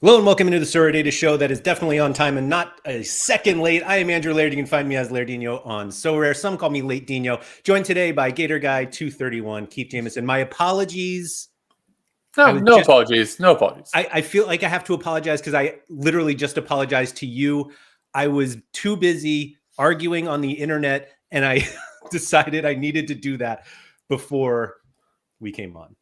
Hello and welcome into the Sorare Data Show that is definitely on time and not a second late. I am Andrew Laird. You can find me as Lairdinho on Sorare. Some call me Lairdinho. Joined today by GatorGuy231, Keith Jameson. My apologies. No apologies. No apologies. I feel like I have to apologize because I literally just apologized to you. I was too busy arguing on the internet and I decided I needed to do that before we came on.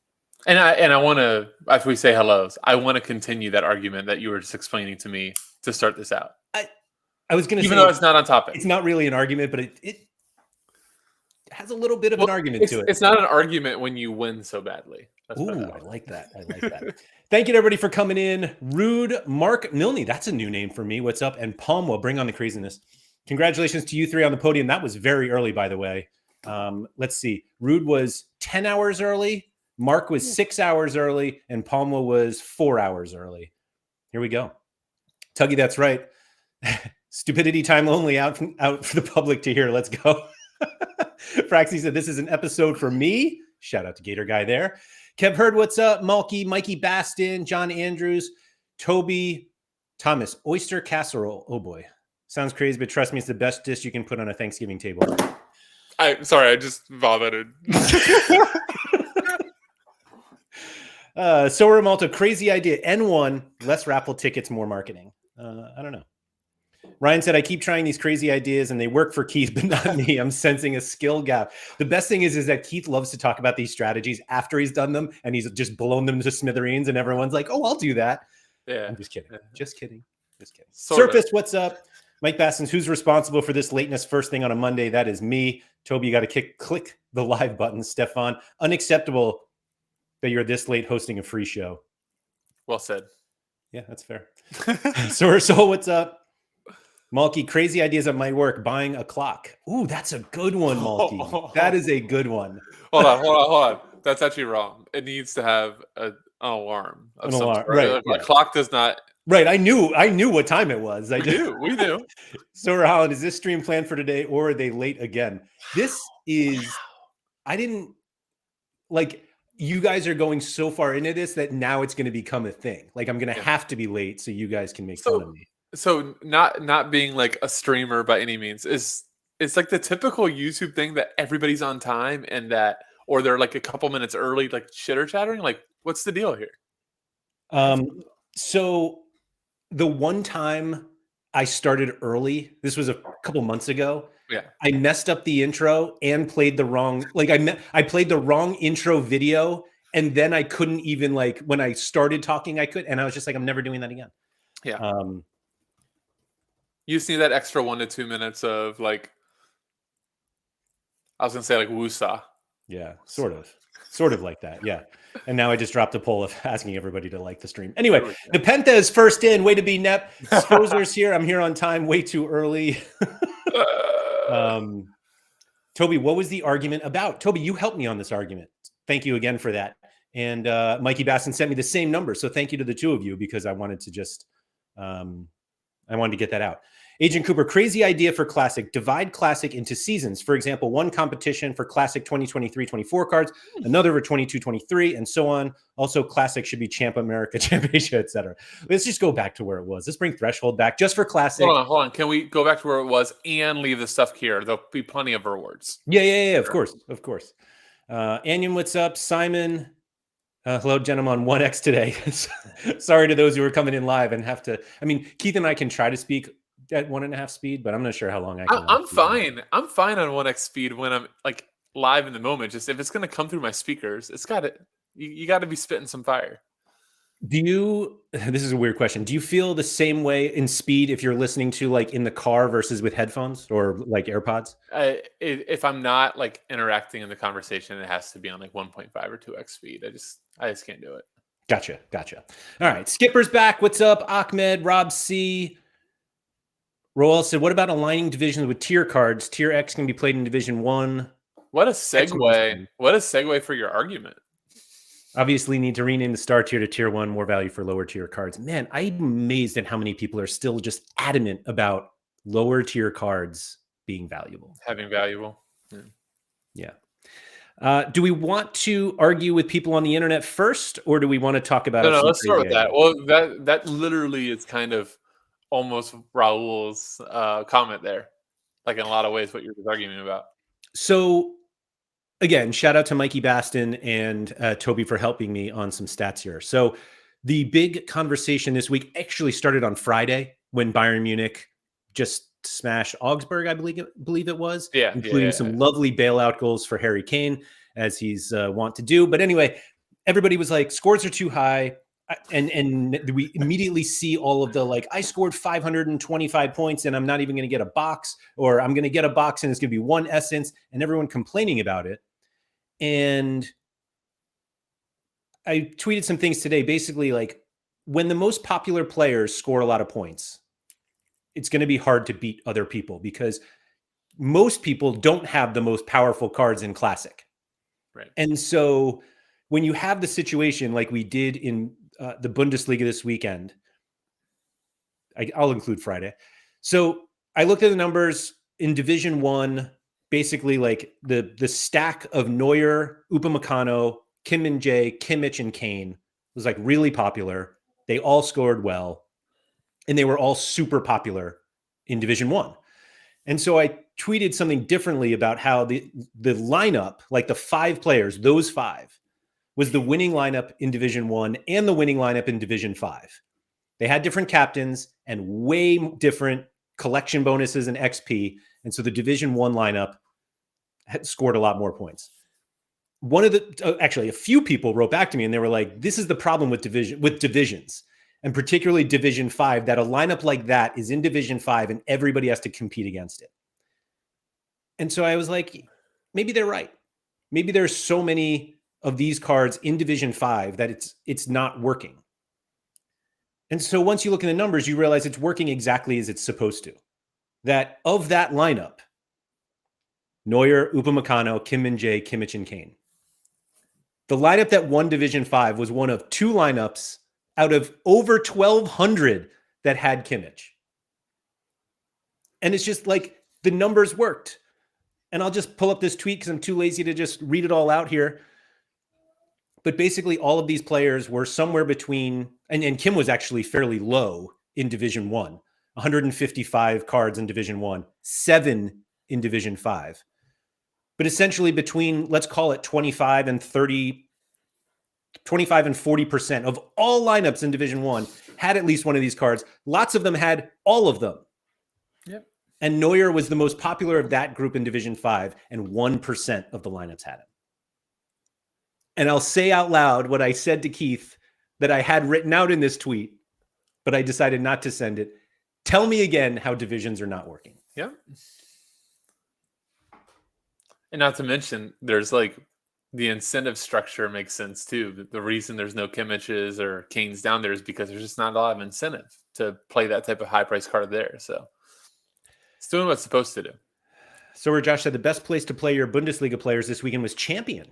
And I want to, after we say hellos, I want to continue that argument that you were just explaining to me to start this out. I was going to say, even though it's not on topic, it's not really an argument, but it has a little bit of an argument to it. It's not an argument when you win so badly. Ooh, I like that. I like that. Thank you to everybody for coming in. Rude, Mark Milne, that's a new name for me. What's up? And Palm will bring on the craziness. Congratulations to you three on the podium. That was very early, by the way. Let's see. Rude was 10 hours early. Mark was 6 hours early, and Palma was 4 hours early. Here we go. Tuggy, that's right. Stupidity time only out for the public to hear. Let's go. Fraxy said, this is an episode for me. Shout out to Gator Guy there. Kev Heard, what's up? Malky, Mikey Bastin, John Andrews, Toby, Thomas, oyster casserole. Oh boy. Sounds crazy, but trust me, it's the best dish you can put on a Thanksgiving table. Sorry, I just vomited. Sorare Malta, crazy idea. N1, less raffle tickets, more marketing. I don't know. Ryan said, I keep trying these crazy ideas and they work for Keith, but not me. I'm sensing a skill gap. The best thing is that Keith loves to talk about these strategies after he's done them and he's just blown them to smithereens and everyone's like, oh, I'll do that. Yeah. I'm just kidding. Just kidding. Just kidding. Sort Surface, what's up? Mike Bassins, who's responsible for this lateness first thing on a Monday? That is me. Toby, you got to click the live button. Stefan, unacceptable that you're this late hosting a free show. Well said. Yeah, that's fair. So what's up? Malky, crazy ideas that might work. Buying a clock. Ooh, that's a good one, Malky. That is a good one. Hold on. That's actually wrong. It needs to have an alarm. An alarm, right? A clock does not. Right. I knew what time it was. We knew. So, Holland, is this stream planned for today or are they late again? This is. I didn't like. You guys are going so far into this that now it's going to become a thing. Like I'm going to have to be late so you guys can make fun of me. So not being like a streamer by any means it's like the typical YouTube thing that everybody's on time and that, or they're like a couple minutes early, like chitter chattering. Like, what's the deal here? So the one time I started early, this was a couple months ago. Yeah, I messed up the intro and played the wrong, like I played the wrong intro video. And then I couldn't even like, when I started talking, I could, and I was just like, I'm never doing that again. Yeah. You just need that extra 1 to 2 minutes of like, I was going to say like woosah. Yeah, sort of like that. Yeah. And now I just dropped a poll of asking everybody to like the stream. Anyway, the Penta is first in. Way to be Nep. Sposer's here. I'm here on time. Way too early. Toby, what was the argument about? Toby, you helped me on this argument. Thank you again for that. And Mikey Basson sent me the same number. So thank you to the two of you because I wanted to just, I wanted to get that out. Agent Cooper, crazy idea for Classic. Divide Classic into seasons. For example, one competition for Classic 2023-24 cards, another for 22-23, and so on. Also, Classic should be Champ America, Champ Asia, etc. Let's just go back to where it was. Let's bring Threshold back just for Classic. Hold on. Can we go back to where it was and leave the stuff here? There'll be plenty of rewards. Yeah. Of course. Anion, what's up? Simon, hello, gentlemen, on 1X today. Sorry to those who are coming in live and have to. I mean, Keith and I can try to speak at 1.5 speed, but I'm not sure how long I can. I'm fine. I'm fine on 1X speed when I'm like live in the moment. Just if it's going to come through my speakers, it's got to. You got to be spitting some fire. Do you? This is a weird question. Do you feel the same way in speed if you're listening to like in the car versus with headphones or like AirPods? If I'm not like interacting in the conversation, it has to be on like 1.5 or 2X speed. I just can't do it. Gotcha. All right, Skipper's back. What's up, Ahmed? Rob C. Roel said, "What about aligning divisions with tier cards? Tier X can be played in Division 1." What a segue! What a segue for your argument. Obviously, need to rename the star tier to tier 1, more value for lower tier cards. Man, I'm amazed at how many people are still just adamant about lower tier cards being valuable. Having valuable. Yeah. Do we want to argue with people on the internet first, or do we want to talk about No, some let's start crazy with that. ideas? Well, that literally is kind of almost Raul's comment there, like in a lot of ways, what you're just arguing about. So again, shout out to Mikey Baston and Toby for helping me on some stats here. So the big conversation this week actually started on Friday when Bayern Munich just smashed Augsburg, I believe it was, Yeah, including yeah. some lovely bailout goals for Harry Kane, as he's wont to do. But anyway, everybody was like, scores are too high. And we immediately see all of the like, I scored 525 points and I'm not even going to get a box, or I'm going to get a box and it's going to be one essence, and everyone complaining about it. And I tweeted some things today, basically like, when the most popular players score a lot of points, it's going to be hard to beat other people because most people don't have the most powerful cards in Classic. Right. And so when you have the situation like we did in the Bundesliga this weekend, I'll include Friday. So I looked at the numbers in Division 1, basically like the stack of Neuer, Upamecano, Kim Min-jae, Kimmich, and Kane was like really popular. They all scored well, and they were all super popular in Division 1. And so I tweeted something differently about how the lineup, like the 5 players, those 5, was the winning lineup in Division 1 and the winning lineup in Division 5. They had different captains and way different collection bonuses and XP. And so the Division 1 lineup had scored a lot more points. One of the actually a few people wrote back to me and they were like, this is the problem with divisions, and particularly Division 5, that a lineup like that is in Division 5 and everybody has to compete against it. And so I was like, maybe they're right. Maybe there's so many of these cards in Division 5 that it's not working. And so once you look at the numbers, you realize it's working exactly as it's supposed to. That of that lineup, Neuer, Upamecano, Kim Min-jae, Kimmich, and Kane. The lineup that won Division 5 was one of 2 lineups out of over 1,200 that had Kimmich. And it's just like the numbers worked. And I'll just pull up this tweet because I'm too lazy to just read it all out here. But basically, all of these players were somewhere between, and Kim was actually fairly low in Division 1, 155 cards in Division 1, 7 in Division 5. But essentially between, let's call it 25 and 40% of all lineups in Division 1 had at least one of these cards. Lots of them had all of them. Yep. And Neuer was the most popular of that group in Division 5, and 1% of the lineups had him. And I'll say out loud what I said to Keith that I had written out in this tweet, but I decided not to send it. Tell me again how divisions are not working. Yeah. And not to mention, there's like the incentive structure makes sense too. The reason there's no Kimmiches or Kanes down there is because there's just not a lot of incentive to play that type of high price card there. So it's doing what it's supposed to do. So where Josh said the best place to play your Bundesliga players this weekend was Champion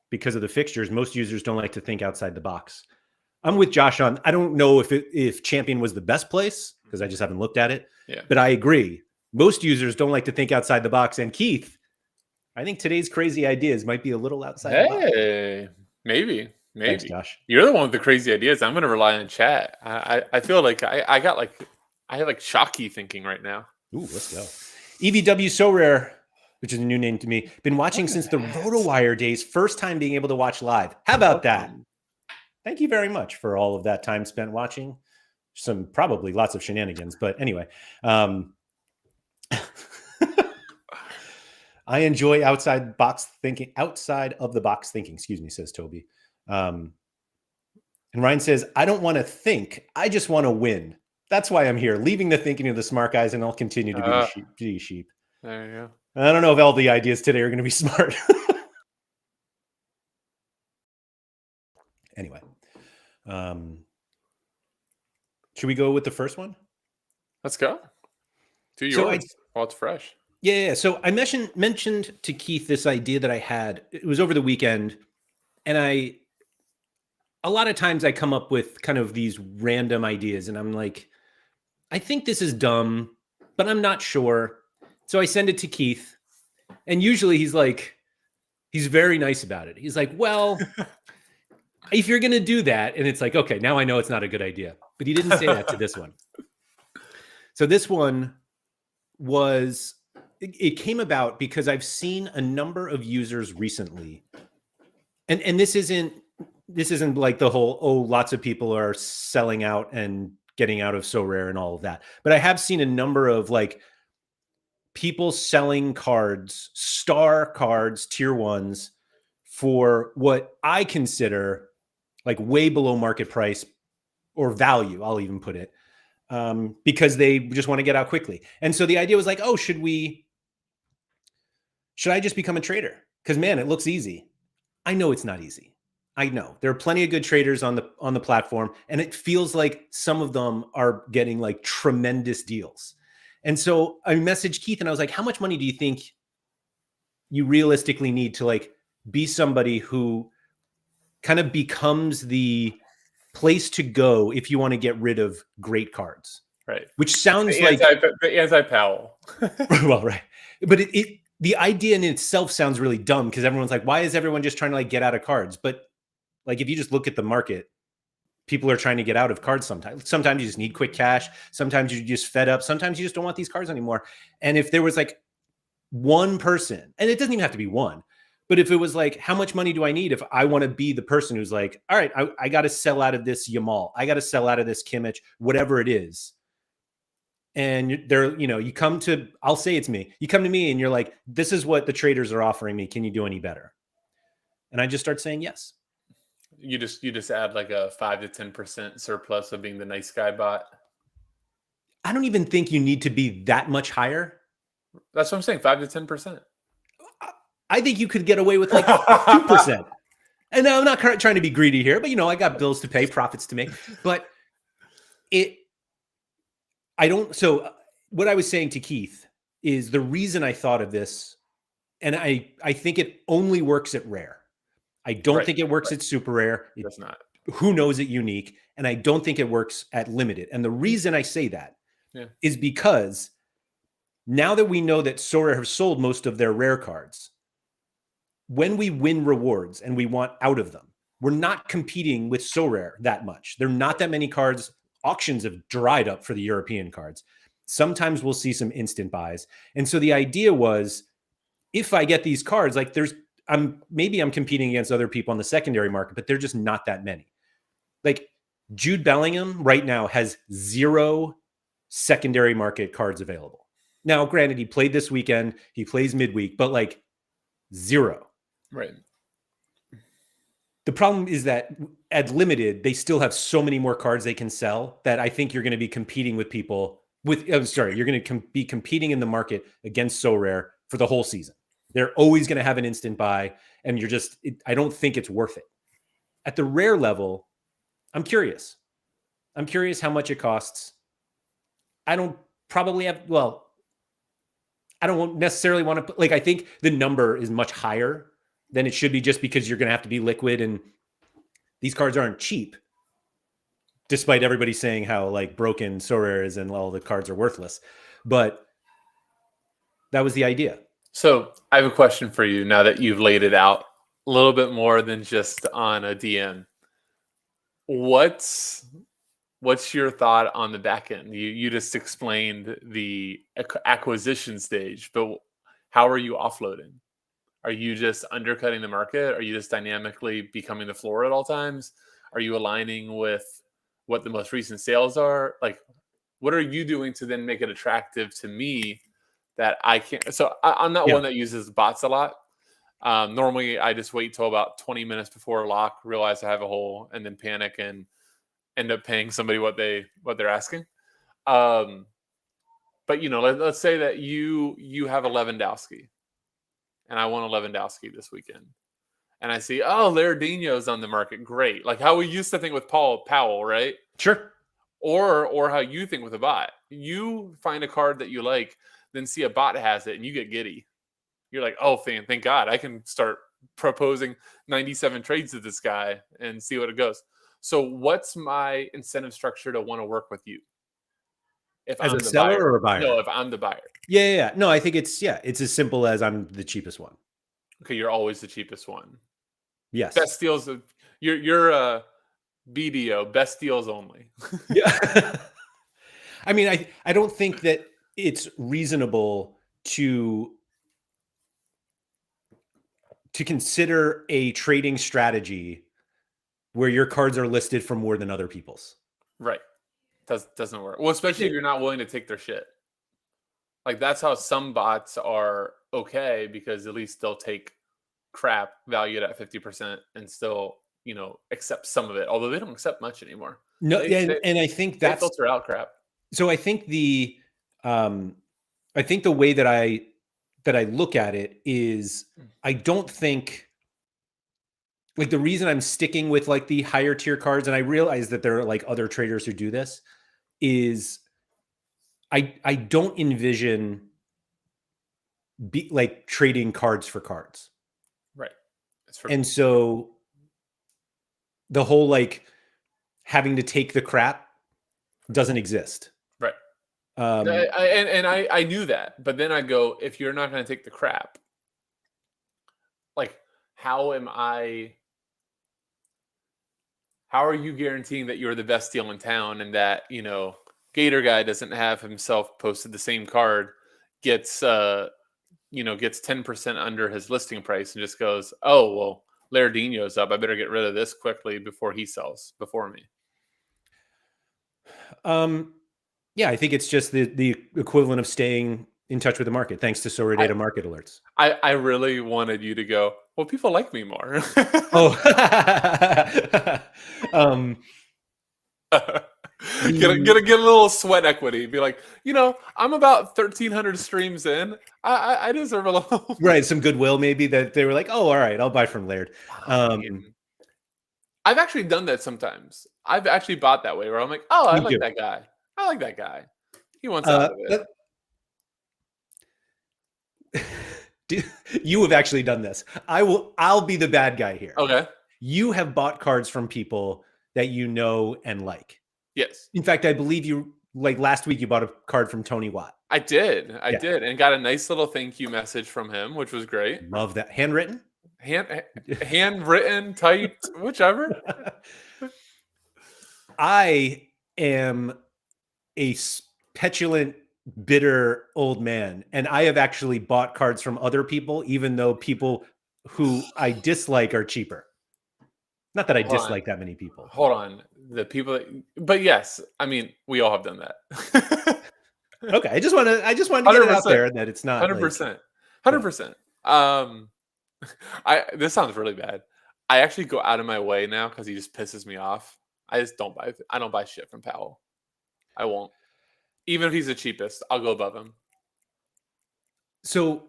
because of the fixtures. Most users don't like to think outside the box. I'm with Josh on, I don't know if Champion was the best place because I just haven't looked at it. Yeah. But I agree. Most users don't like to think outside the box. And Keith, I think today's crazy ideas might be a little outside the box. Hey, maybe. Thanks, Josh. You're the one with the crazy ideas. I'm going to rely on chat. I feel like I have like shocky thinking right now. Ooh, let's go. EVW Sorare, which is a new name to me. Been watching since the RotoWire days. First time being able to watch live. How about that? Thank you very much for all of that time spent watching. Some probably lots of shenanigans, but anyway. I enjoy outside of the box thinking, excuse me, says Toby. And Ryan says, I don't want to think. I just want to win. That's why I'm here, leaving the thinking of the smart guys, and I'll continue to be sheep. There you go. I don't know if all the ideas today are going to be smart. Anyway, should we go with the first one? Let's go. Do yours while it's fresh. Yeah. So I mentioned to Keith this idea that I had. It was over the weekend, and a lot of times I come up with kind of these random ideas, and I'm like, I think this is dumb, but I'm not sure. So I send it to Keith, and usually he's like, He's very nice about it. He's like, well, if you're going to do that, and it's like, okay, now I know it's not a good idea. But he didn't say that to this one. So this one was, it came about because I've seen a number of users recently. And this isn't like the whole, oh, lots of people are selling out and getting out of Sorare and all of that. But I have seen a number of like people selling cards, star cards, tier ones, for what I consider like way below market price or value, I'll even put it, because they just want to get out quickly. And so the idea was like, oh, should I just become a trader? Because man, it looks easy. I know it's not easy. I know there are plenty of good traders on the platform, and it feels like some of them are getting like tremendous deals. And so I messaged Keith and I was like, how much money do you think you realistically need to like be somebody who kind of becomes the place to go if you want to get rid of great cards? Right. Which sounds the anti-Powell. Well, right. But the idea in itself sounds really dumb because everyone's like, why is everyone just trying to like get out of cards? But like, if you just look at the market, people are trying to get out of cards sometimes. Sometimes you just need quick cash. Sometimes you're just fed up. Sometimes you just don't want these cards anymore. And if there was like one person, and it doesn't even have to be one, but if it was like, how much money do I need if I want to be the person who's like, all right, I got to sell out of this Yamal. I got to sell out of this Kimmich, whatever it is. And there, you come to, I'll say it's me. You come to me and you're like, this is what the traders are offering me. Can you do any better? And I just start saying yes. You just add like a 5 to 10% surplus of being the nice guy bot. I don't even think you need to be that much higher. That's what I'm saying, 5 to 10%. I think you could get away with like 2%. And I'm not trying to be greedy here, but I got bills to pay, profits to make. But so what I was saying to Keith is the reason I thought of this, and I think it only works at rare. I don't think it works at super rare. It does not. Who knows it unique? And I don't think it works at limited. And the reason I say that is because now that we know that Sorare have sold most of their rare cards, when we win rewards and we want out of them, we're not competing with Sorare that much. There are not that many cards. Auctions have dried up for the European cards. Sometimes we'll see some instant buys. And so the idea was, if I get these cards, like maybe I'm competing against other people on the secondary market, but they're just not that many. Like Jude Bellingham right now has 0 secondary market cards available. Now, granted, he played this weekend, he plays midweek, but like 0. Right. The problem is that at limited, they still have so many more cards they can sell that I think you're going to be competing with people you're going to be competing in the market against Sorare for the whole season. They're always going to have an instant buy, and I don't think it's worth it. At the rare level, I'm curious. I'm curious how much it costs. I don't necessarily want to I think the number is much higher than it should be, just because you're going to have to be liquid, and these cards aren't cheap, despite everybody saying how like broken Sorare is and all the cards are worthless. But that was the idea. So I have a question for you now that you've laid it out a little bit more than just on a DM. What's your thought on the back end? You just explained the acquisition stage, but how are you offloading? Are you just undercutting the market? Are you just dynamically becoming the floor at all times? Are you aligning with what the most recent sales are? Like, what are you doing to then make it attractive to me that I can't? So I'm not one that uses bots a lot. Normally, I just wait till about 20 minutes before lock, realize I have a hole, and then panic and end up paying somebody what they're asking. But let's say that you have a Lewandowski, and I want a Lewandowski this weekend, and I see, Lairdinho's on the market. Great, like how we used to think with Powell, right? Sure. Or how you think with a bot. You find a card that you like, then see a bot has it, and you get giddy. You're like, oh, thank God, I can start proposing 97 trades to this guy and see what it goes. So what's my incentive structure to want to work with you? If as I'm a the seller buyer. or a buyer? No, if I'm the buyer. Yeah. No, I think it's as simple as I'm the cheapest one. Okay, you're always the cheapest one. Yes. Best deals. You're BDO, best deals only. Yeah. I mean, I don't think that it's reasonable to consider a trading strategy where your cards are listed for more than other people's. Right. Doesn't work. Well, especially if you're not willing to take their shit. Like that's how some bots are okay, because at least they'll take crap valued at 50% and still, accept some of it. Although they don't accept much anymore. No, They and I think they that's filter out crap. so. I think the way that I look at it is, I don't think, like, the reason I'm sticking with like the higher tier cards, and I realize that there are like other traders who do this, is I don't envision like trading cards for cards. Right. And so the whole like having to take the crap doesn't exist. Right. Um, I knew that, but then I go, if you're not going to take the crap, like, how are you guaranteeing that you're the best deal in town, and that, Gator Guy doesn't have himself posted the same card, gets 10% under his listing price and just goes, oh, well, Lairdinho's up, I better get rid of this quickly before he sells before me. Yeah, I think it's just the equivalent of staying in touch with the market, thanks to Sorare data market alerts. I really wanted you to go, well, people like me more. Oh, get a little sweat equity. Be like, I'm about 1,300 streams in. I deserve a little. Right, some goodwill maybe, that they were like, oh, all right, I'll buy from Laird. I've actually done that sometimes. I've actually bought that way, where I'm like, oh, I like that guy. I like that guy. He wants out of it. You have actually done this. I'll be the bad guy here. Okay. You have bought cards from people that you know and like. Yes. In fact, I believe you, like last week, you bought a card from Tony Watt. I did, and got a nice little thank you message from him, which was great. Love that. Handwritten? Handwritten, typed, whichever. I am a petulant, bitter old man, and I have actually bought cards from other people, even though people who I dislike are cheaper. Not that I dislike that many people. Hold on. The people but yes, I mean, we all have done that. Okay, I just want to get it out there that it's not 100%. 100%. This sounds really bad. I actually go out of my way now because he just pisses me off. I don't buy shit from Powell. I won't. Even if he's the cheapest, I'll go above him. So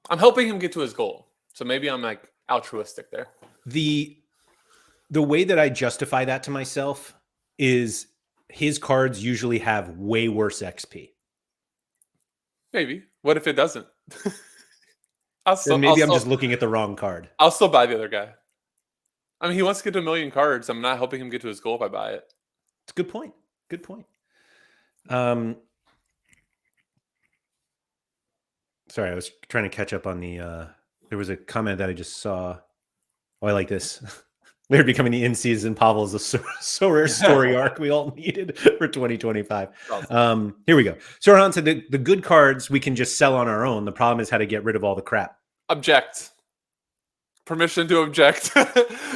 I'm helping him get to his goal. So maybe I'm like altruistic there. The way that I justify that to myself is his cards usually have way worse XP. Maybe. What if it doesn't? I'm just looking at the wrong card. I'll still buy the other guy. I mean, he wants to get to 1 million cards. I'm not helping him get to his goal if I buy it. It's a good point. Good point. Sorry, I was trying to catch up on there was a comment that I just saw. Oh, I like this. Laird becoming the in-season Pavel is a so rare story arc we all needed for 2025. Here we go. Sorhan said the good cards we can just sell on our own. The problem is how to get rid of all the crap. Object. Permission to object.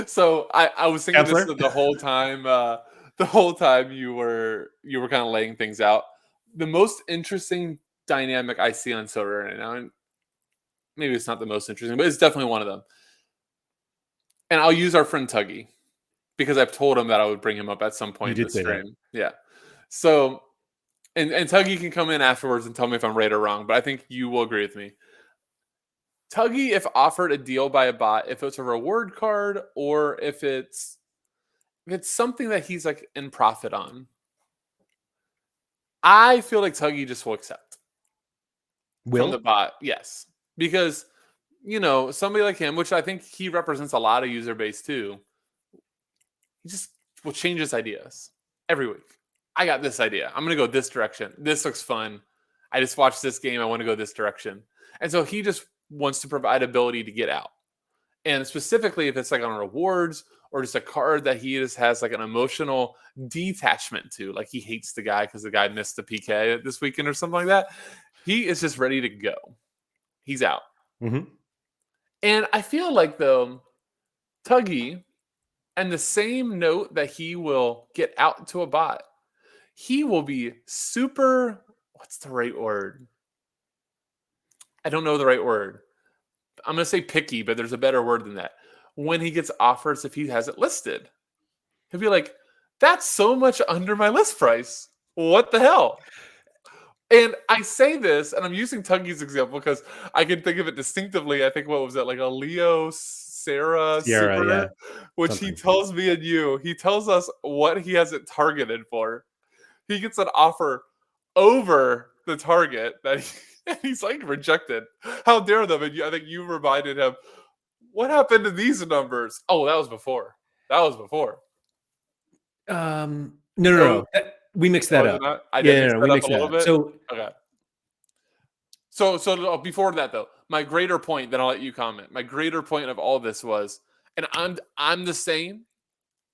So I was thinking this the whole time. The whole time you were kind of laying things out. The most interesting dynamic I see on Sorare right now, and maybe it's not the most interesting, but it's definitely one of them. And I'll use our friend Tuggy, because I've told him that I would bring him up at some point in the stream. Yeah. So, and Tuggy can come in afterwards and tell me if I'm right or wrong, but I think you will agree with me. Tuggy, if offered a deal by a bot, if it's a reward card or if it's something that he's like in profit on, I feel like Tuggy just will accept. From the bot, yes. Because somebody like him, which I think he represents a lot of user base too, he just will change his ideas every week. I got this idea. I'm going to go this direction. This looks fun. I just watched this game. I want to go this direction. And so he just wants to provide ability to get out. And specifically, if it's like on rewards or just a card that he just has like an emotional detachment to, like he hates the guy because the guy missed the PK this weekend or something like that, he is just ready to go. He's out. Mm-hmm. And I feel like, though, Tuggy, and the same note that he will get out to a bot, he will be super, what's the right word? I don't know the right word. I'm going to say picky, but there's a better word than that. When he gets offers, if he has it listed, he'll be like, that's so much under my list price. What the hell? And I say this, and I'm using Tuggy's example because I can think of it distinctively. I think, what was it, like a Leo Sarah Sierra, super, yeah. which Something. he tells me and you, he tells us what he has it targeted for. He gets an offer over the target that he's like rejected. How dare them? And I think you reminded him, what happened to these numbers? Oh, that was before. No. We mixed that up. I did mix No, that we up a mixed that little up. bit. So, Okay. So before that, though, my greater point, then I'll let you comment. My greater point of all this was, and I'm the same.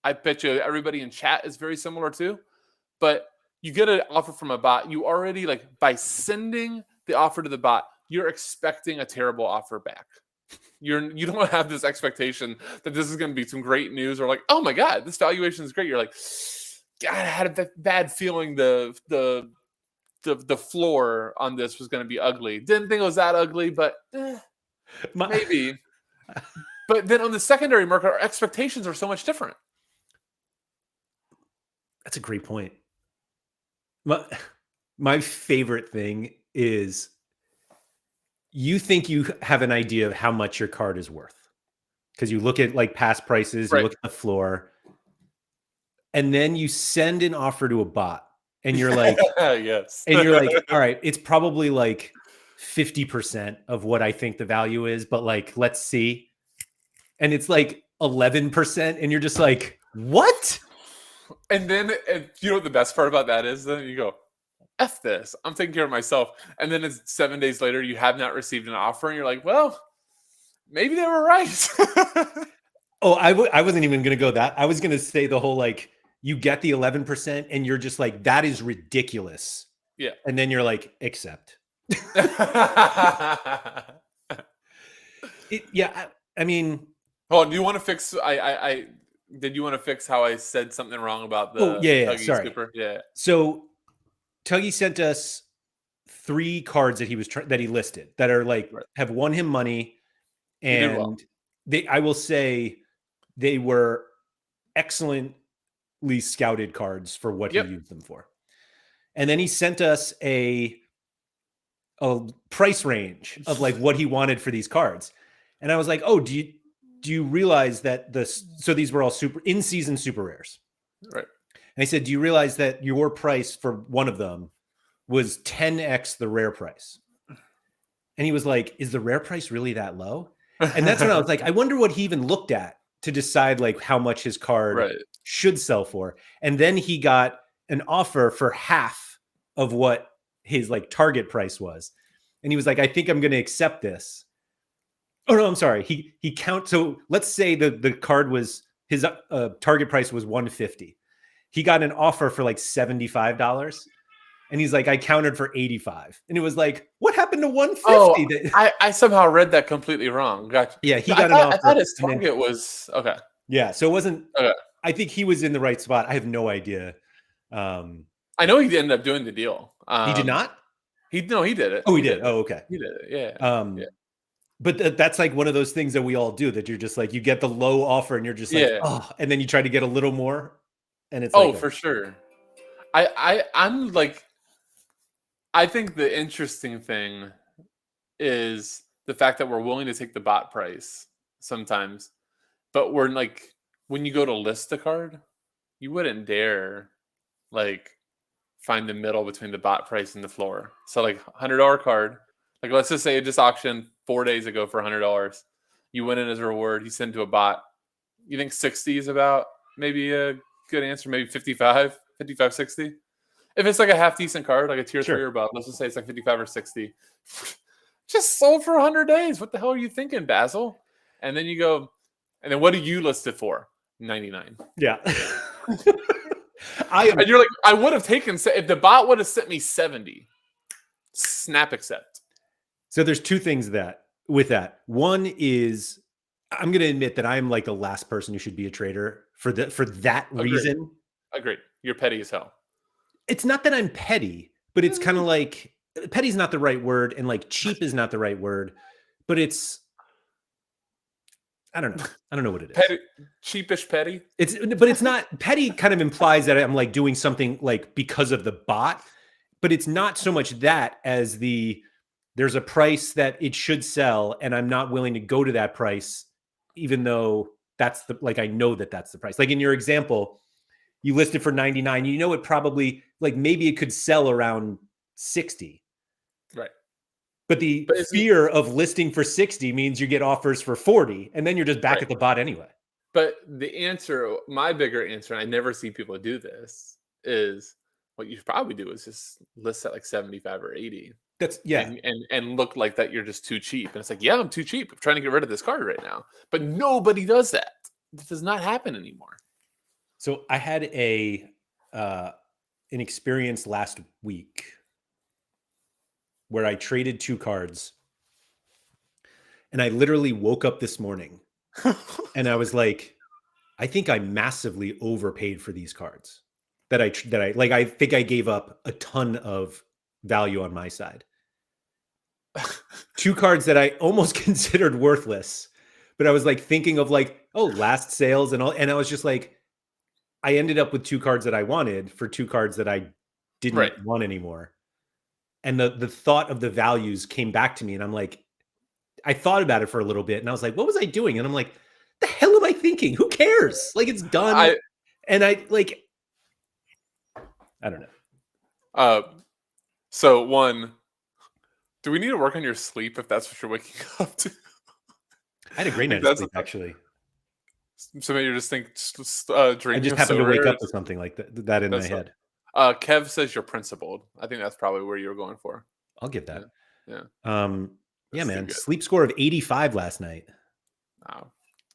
I bet you everybody in chat is very similar too. But you get an offer from a bot, you already, like, by sending the offer to the bot, you're expecting a terrible offer back. You don't have this expectation that this is going to be some great news or like, oh my God, this valuation is great. You're like, God, I had a bad feeling the floor on this was going to be ugly. Didn't think it was that ugly, but maybe. But then on the secondary market, our expectations are so much different. That's a great point. My favorite thing is you think you have an idea of how much your card is worth because you look at like past prices, you look at the floor, and then you send an offer to a bot and you're like, yes. And you're like, all right, it's probably like 50% of what I think the value is, but like, let's see. And it's like 11%. And you're just like, what? And then, you know what the best part about that is? Then you go, F this. I'm taking care of myself. And then it's 7 days later, you have not received an offer. And you're like, well, maybe they were right. Oh, I wasn't even going to go that. I was going to say the whole, like, you get the 11% and you're just like, that is ridiculous. Yeah. And then you're like, accept. I mean. Oh, do you want to fix, did you want to fix how I said something wrong about the Tuggy sorry. Scooper? Yeah. So Tuggy sent us 3 cards that he listed that are like have won him money, and I will say they were excellently scouted cards for what he used them for. And then he sent us a price range of like what he wanted for these cards, and I was like, oh, do you realize that so these were all in-season super rares, right? And I said, do you realize that your price for one of them was 10x the rare price? And he was like, is the rare price really that low? And that's when I was like, I wonder what he even looked at to decide like how much his card should sell for. And then he got an offer for half of what his like target price was. And he was like, I think I'm going to accept this. Oh no, I'm sorry. He so let's say the card was his target price was $150. He got an offer for like $75. And he's like, I countered for 85. And it was like, what happened to 150? Oh, I somehow read that completely wrong. Gotcha. Yeah, he got an offer. I thought his target was okay. Yeah, so it wasn't. Okay. I think he was in the right spot. I have no idea. I know he ended up doing the deal. He did not? He did it. Oh, he did. Oh, okay. He did it. Yeah. But that's like one of those things that we all do, that you're just like, you get the low offer and you're just like, oh, and then you try to get a little more. And it's like, for sure. I'm like, I think the interesting thing is the fact that we're willing to take the bot price sometimes, but we're like, when you go to list a card, you wouldn't dare like find the middle between the bot price and the floor. So like $100 card, like let's just say it just auctioned 4 days ago for $100. You win it as a reward. You send to a bot. You think 60 is about maybe a good answer? Maybe 55, 60. If it's like a half decent card, like a tier 3 or above, let's just say it's like 55 or 60. just sold for 100 days. What the hell are you thinking, Basil? And then you go, and then what do you list it for? 99. Yeah. And you're like, I would have taken, if the bot would have sent me 70, snap accept. So there's two things with that. One is, I'm going to admit that I'm like the last person who should be a trader for that reason. Agreed. You're petty as hell. It's not that I'm petty, but it's kind of like, petty is not the right word, and like cheap is not the right word, but it's, I don't know what it is. Petty, cheapish petty. But it's not. Petty kind of implies that I'm like doing something like because of the bot, but it's not so much that as there's a price that it should sell, and I'm not willing to go to that price, even though that's I know that that's the price. Like in your example, you listed for 99. You know, it probably maybe it could sell around 60. Right. But the fear of listing for 60 means you get offers for 40, and then you're just back at the bot anyway. But the answer, my bigger answer, and I never see people do this, is what you should probably do is just list at like 75 or 80. And look like that you're just too cheap. And it's like, yeah, I'm too cheap. I'm trying to get rid of this card right now. But nobody does that. This does not happen anymore. So I had an experience last week where I traded 2 cards, and I literally woke up this morning and I was like, I think I massively overpaid for these cards that I think I gave up a ton of value on my side. 2 cards that I almost considered worthless, but I was like thinking of last sales and all. And I was just like, I ended up with 2 cards that I wanted for 2 cards that I didn't want anymore. And the thought of the values came back to me, and I'm like, I thought about it for a little bit, and I was like, what was I doing? And I'm like, the hell am I thinking? Who cares? Like, it's done. I don't know. So one, do we need to work on your sleep if that's what you're waking up to? I had a great night of sleep, actually. So maybe you're just drinking. I just happened to wake up with something like that in my head. Kev says you're principled. I think that's probably where you were going for. I'll give that. Yeah. Yeah, man. Sleep score of 85 last night. Wow.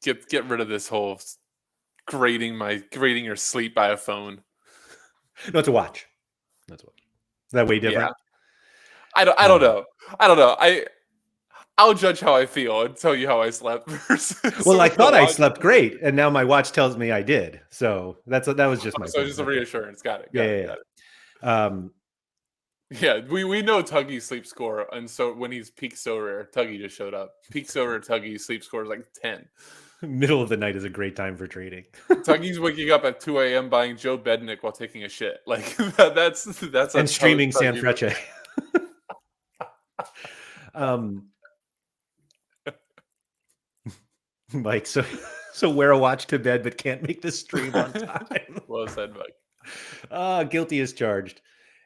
Get rid of this whole grading your sleep by a phone. No, it's a watch. That's what. Is that way different? Yeah. I don't know. I don't know. I'll judge how I feel and tell you how I slept. Well, I thought I slept great, and now my watch tells me I did. So that was just my. So just a reassurance. Got it. Got it. Yeah, we know Tuggy's sleep score, and so when he's peak Sorare, Tuggy just showed up. Peak Sorare, Tuggy's sleep score is like 10. Middle of the night is a great time for trading. Tuggy's waking up at 2 a.m. buying Joe Bednick while taking a shit. Like that's and streaming San Frecce. Mike, so wear a watch to bed but can't make the stream on time. Well said, Mike. Guilty as charged.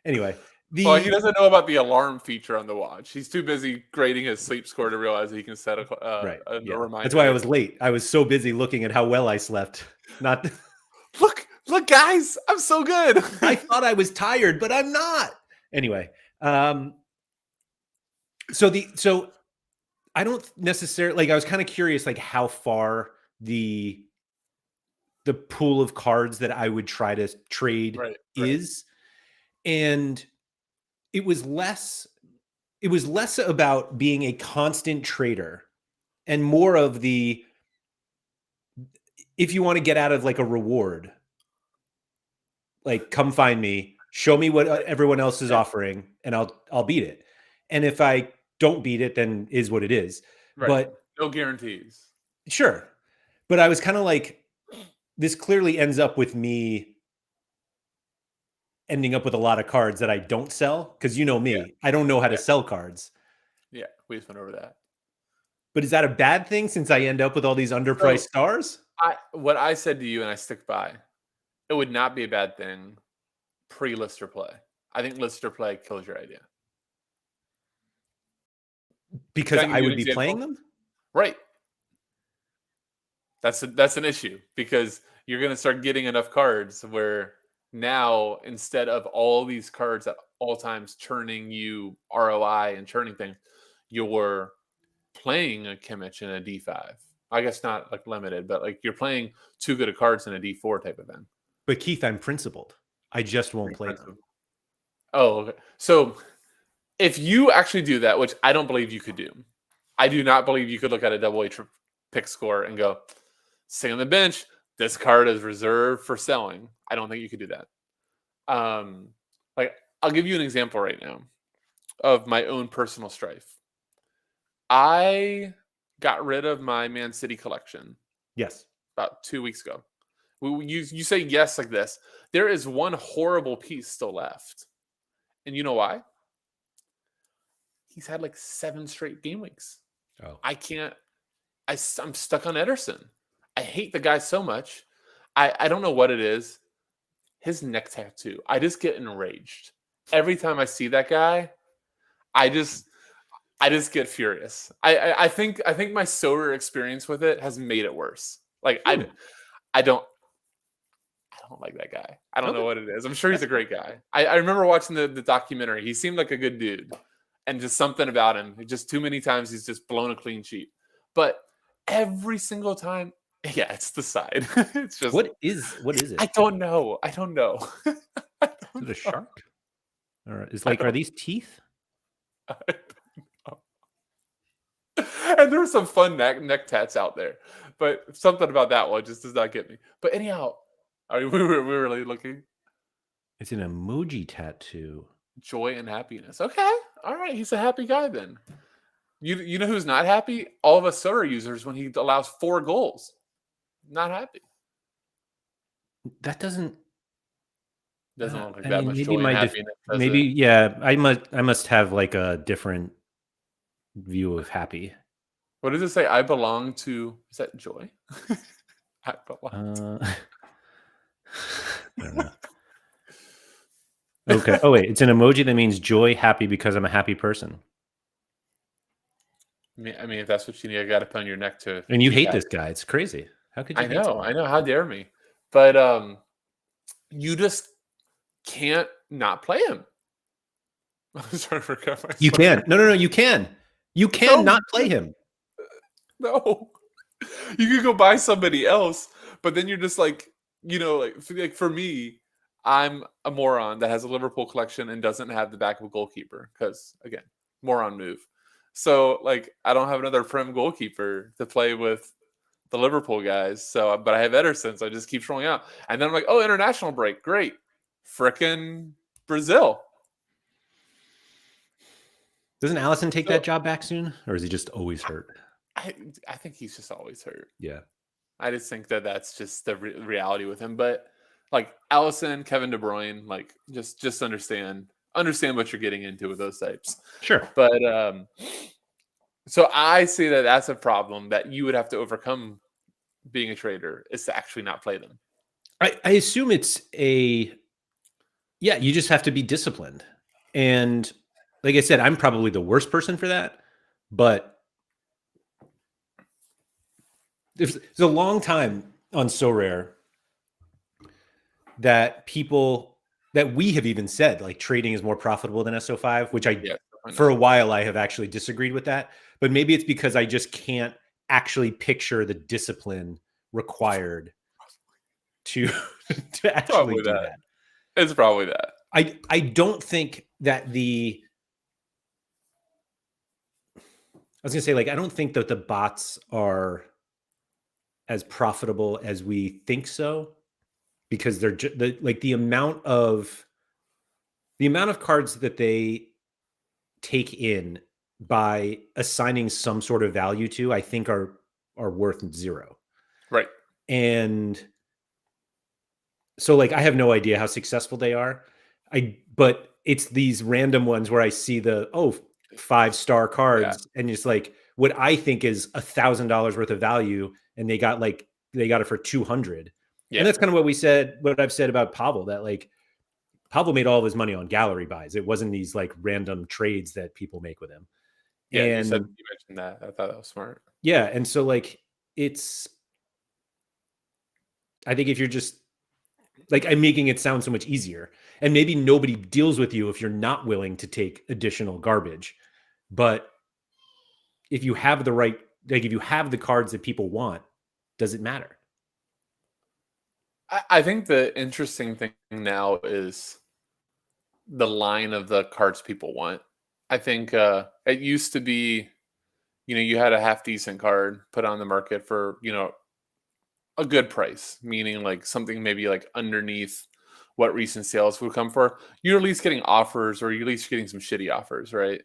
Anyway, he doesn't know about the alarm feature on the watch. He's too busy grading his sleep score to realize that he can set a reminder. That's why I was late. I was so busy looking at how well I slept. Not look, guys, I'm so good. I thought I was tired, but I'm not. Anyway, so I don't necessarily I was kind of curious how far the pool of cards that I would try to trade is. And it was less about being a constant trader and more of if you want to get out of a reward, come find me, show me what everyone else is offering, and I'll beat it. And if I don't beat it, then is what it is. Right. But no guarantees. Sure. But I was kind of this clearly ends up with me ending up with a lot of cards that I don't sell, because me, I don't know how to sell cards. Yeah, we just went over that. But is that a bad thing since I end up with all these underpriced stars? What I said to you, and I stick by, it would not be a bad thing pre-lister play. I think lister play kills your idea. Because I would be playing them? Right. That's an issue, because you're going to start getting enough cards where now, instead of all these cards at all times churning you ROI and churning things, you're playing a Kimmich in a D5. I guess not like limited, but like you're playing too good of cards in a D4 type of thing. But Keith, I'm principled. I just won't play them. Oh, okay. So if you actually do that, which I don't believe you could do, I do not believe you could look at a double A pick score and go, stay on the bench. This card is reserved for selling. I don't think you could do that. Like I'll give you an example right now of my own personal strife. I got rid of my Man City collection. Yes. About 2 weeks ago. You say yes like this. There is one horrible piece still left. And you know why? He's had like 7 straight game weeks. Oh. I can't. I'm stuck on Ederson. I hate the guy so much. I don't know what it is. His neck tattoo. I just get enraged. Every time I see that guy, I just get furious. I think my Sorare experience with it has made it worse. Like I don't like that guy. I don't know what it is. I'm sure he's a great guy. I remember watching the documentary. He seemed like a good dude, and just something about him. Just too many times he's just blown a clean sheet. But every single time, yeah, it's the side. It's just what is it? I don't know. I don't know. Is it a shark? Or is like are these teeth? I don't know. And there's some fun neck tats out there, but something about that one just does not get me. But anyhow, we were really looking. It's an emoji tattoo. Joy and happiness. Okay, all right. He's a happy guy then. You know who's not happy? All of us Sorare users when he allows 4 goals. Not happy. That doesn't look like that much joy and happiness. Maybe yeah. I must have like a different view of happy. What does it say? I belong to. Is that joy? I belong. I don't know. Okay. Oh wait, it's an emoji that means joy, happy because I'm a happy person. I mean, if that's what you need, I got to put on your neck to. And you hate this guy. It's crazy. How could you? I know. How dare me? But you just can't not play him. I'm sorry for cutting myself. You can. No. You can. You can not play him. No. You could go buy somebody else, but then you're just like, like for me, I'm a moron that has a Liverpool collection and doesn't have the backup goalkeeper because, again, moron move. So, like, I don't have another Prem goalkeeper to play with the Liverpool guys. So, but I have Ederson, so I just keep rolling out. And then I'm like, oh, international break. Great. Frickin' Brazil. Doesn't Allison take that job back soon? Or is he just always hurt? I think he's just always hurt. Yeah. I just think that's just the reality with him. But, like, Allison, Kevin De Bruyne, like, just understand what you're getting into with those types. Sure. But so I see that that's a problem that you would have to overcome being a trader is to actually not play them. I assume it's you just have to be disciplined. And like I said, I'm probably the worst person for that, but there's a long time on Sorare that we have even said like trading is more profitable than SO5, which for a while I have actually disagreed with that, but maybe it's because I just can't actually picture the discipline required to actually do that. It's probably that. I don't think that I was gonna say, like, I don't think that the bots are as profitable as we think so, because they're the amount of cards that they take in by assigning some sort of value to, I think are worth 0. Right. And so like, I have no idea how successful they are. But it's these random ones where I see the 5-star cards and it's like what I think is $1,000 worth of value, and they got it for 200. Yeah. And that's kind of what I've said about Pavel, that like Pavel made all of his money on gallery buys. It wasn't these like random trades that people make with him. Yeah, and you mentioned that. I thought that was smart. Yeah, and so like I think if you're just like, I'm making it sound so much easier, and maybe nobody deals with you if you're not willing to take additional garbage. But if you have the right, like if you have the cards that people want, does it matter? I think the interesting thing now is the line of the cards people want. I think it used to be, you had a half decent card put on the market for, a good price, meaning like something maybe like underneath what recent sales would come for. You're at least getting offers, or you're at least getting some shitty offers, right?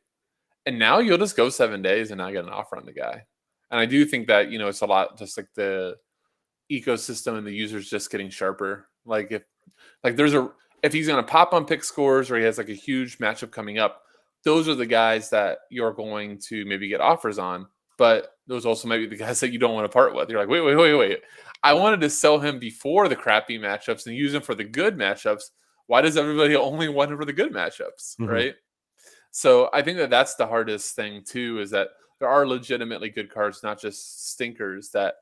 And now you'll just go 7 days and not get an offer on the guy. And I do think that, it's a lot just like the ecosystem and the users just getting sharper. Like if he's gonna pop on pick scores, or he has like a huge matchup coming up, those are the guys that you're going to maybe get offers on. But those also might be the guys that you don't want to part with. You're like, wait. I wanted to sell him before the crappy matchups and use him for the good matchups. Why does everybody only want him for the good matchups, right? So I think that that's the hardest thing too, is that there are legitimately good cards, not just stinkers that,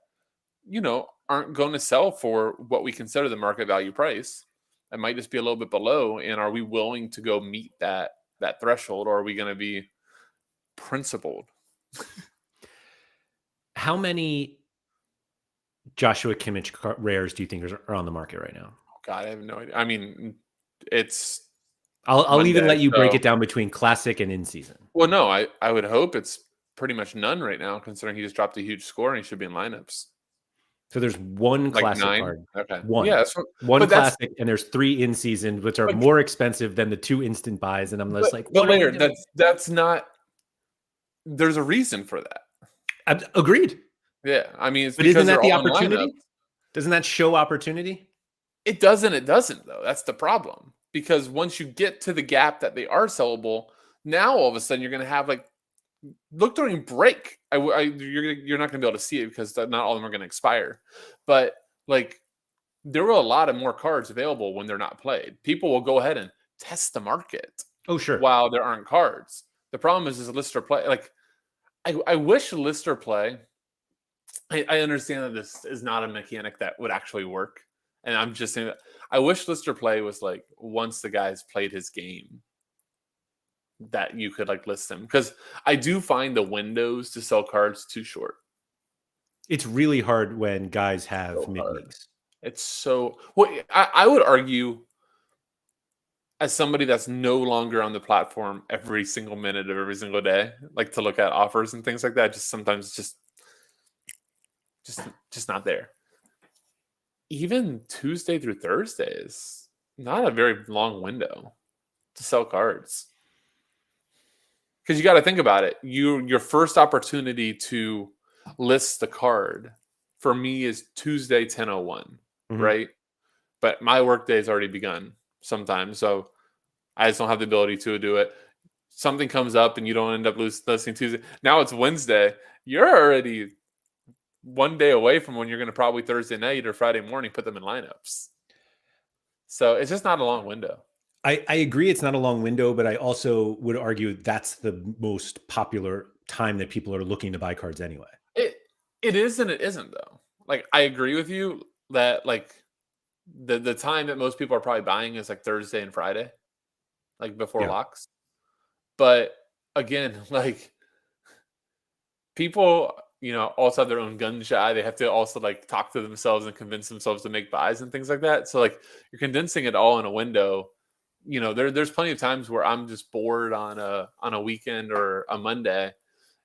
aren't going to sell for what we consider the market value price. It might just be a little bit below. And are we willing to go meet that threshold, or are we going to be principled? How many Joshua Kimmich rares do you think are on the market right now? God, I have no idea. I mean, it's I'll Monday, even let you break so- it down between classic and in season. Well, no, I would hope it's pretty much none right now, considering he just dropped a huge score and he should be in lineups. So there's one Like classic 9? card. Okay. One. Yeah, One classic, and there's 3 in season, which are But- more expensive than the 2 instant buys. And I'm just like, but what are we later, doing? that's not. There's a reason for that. Agreed. Yeah, I mean, it's But because isn't that they're the all in opportunity? lineups. Doesn't that show opportunity? It doesn't though. That's the problem. Because once you get to the gap that they are sellable, now all of a sudden you're going to have like, look during break. You're not going to be able to see it because not all of them are going to expire. But like, there were a lot of more cards available when they're not played. People will go ahead and test the market. Oh, sure. While there aren't cards. The problem is lister play. Like, I wish lister play. I understand that this is not a mechanic that would actually work. And I'm just saying that I wish lister play was like, once the guy's played his game, that you could like list him. Because I do find the windows to sell cards too short. It's really hard when guys have So hard. mid-weeks. It's so... Well, I would argue, as somebody that's no longer on the platform every single minute of every single day, like to look at offers and things like that, just sometimes just not there. Even Tuesday through Thursday is not a very long window to sell cards. Because you got to think about it. Your first opportunity to list the card for me is Tuesday 10:01, right? But my workday has already begun sometimes, so I just don't have the ability to do it. Something comes up and you don't end up listing Tuesday. Now it's Wednesday. You're already one day away from when you're going to probably Thursday night or Friday morning put them in lineups. So it's just not a long window. I agree it's not a long window, but I also would argue that's the most popular time that people are looking to buy cards anyway. It is and it isn't though. Like, I agree with you that like the time that most people are probably buying is like Thursday and Friday, like before locks. But again, like, people, also have their own gun shy. They have to also like talk to themselves and convince themselves to make buys and things like that. So like, you're condensing it all in a window. There's plenty of times where I'm just bored on a weekend or a Monday,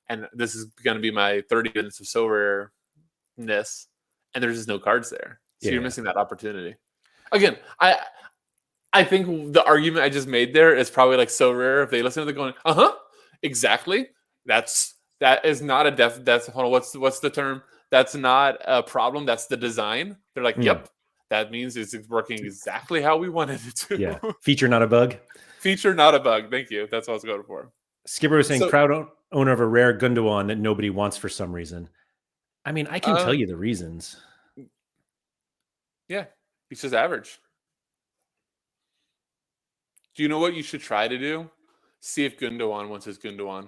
and this is going to be my 30 minutes of Sorare-ness, and there's just no cards there. So you're missing that opportunity. Again, I think the argument I just made there is probably like so rare. If they listen to it going, exactly. That is not a that's hold on, what's the term? That's not a problem. That's the design. They're like, yep. That means it's working exactly how we wanted it to. Yeah. Feature, not a bug. Feature, not a bug. Thank you. That's what I was going for. Skipper was saying, proud owner of a rare Gundawan that nobody wants for some reason. I mean, I can tell you the reasons. Yeah. He's just average. Do you know what you should try to do? See if Gundawan wants his Gundawan.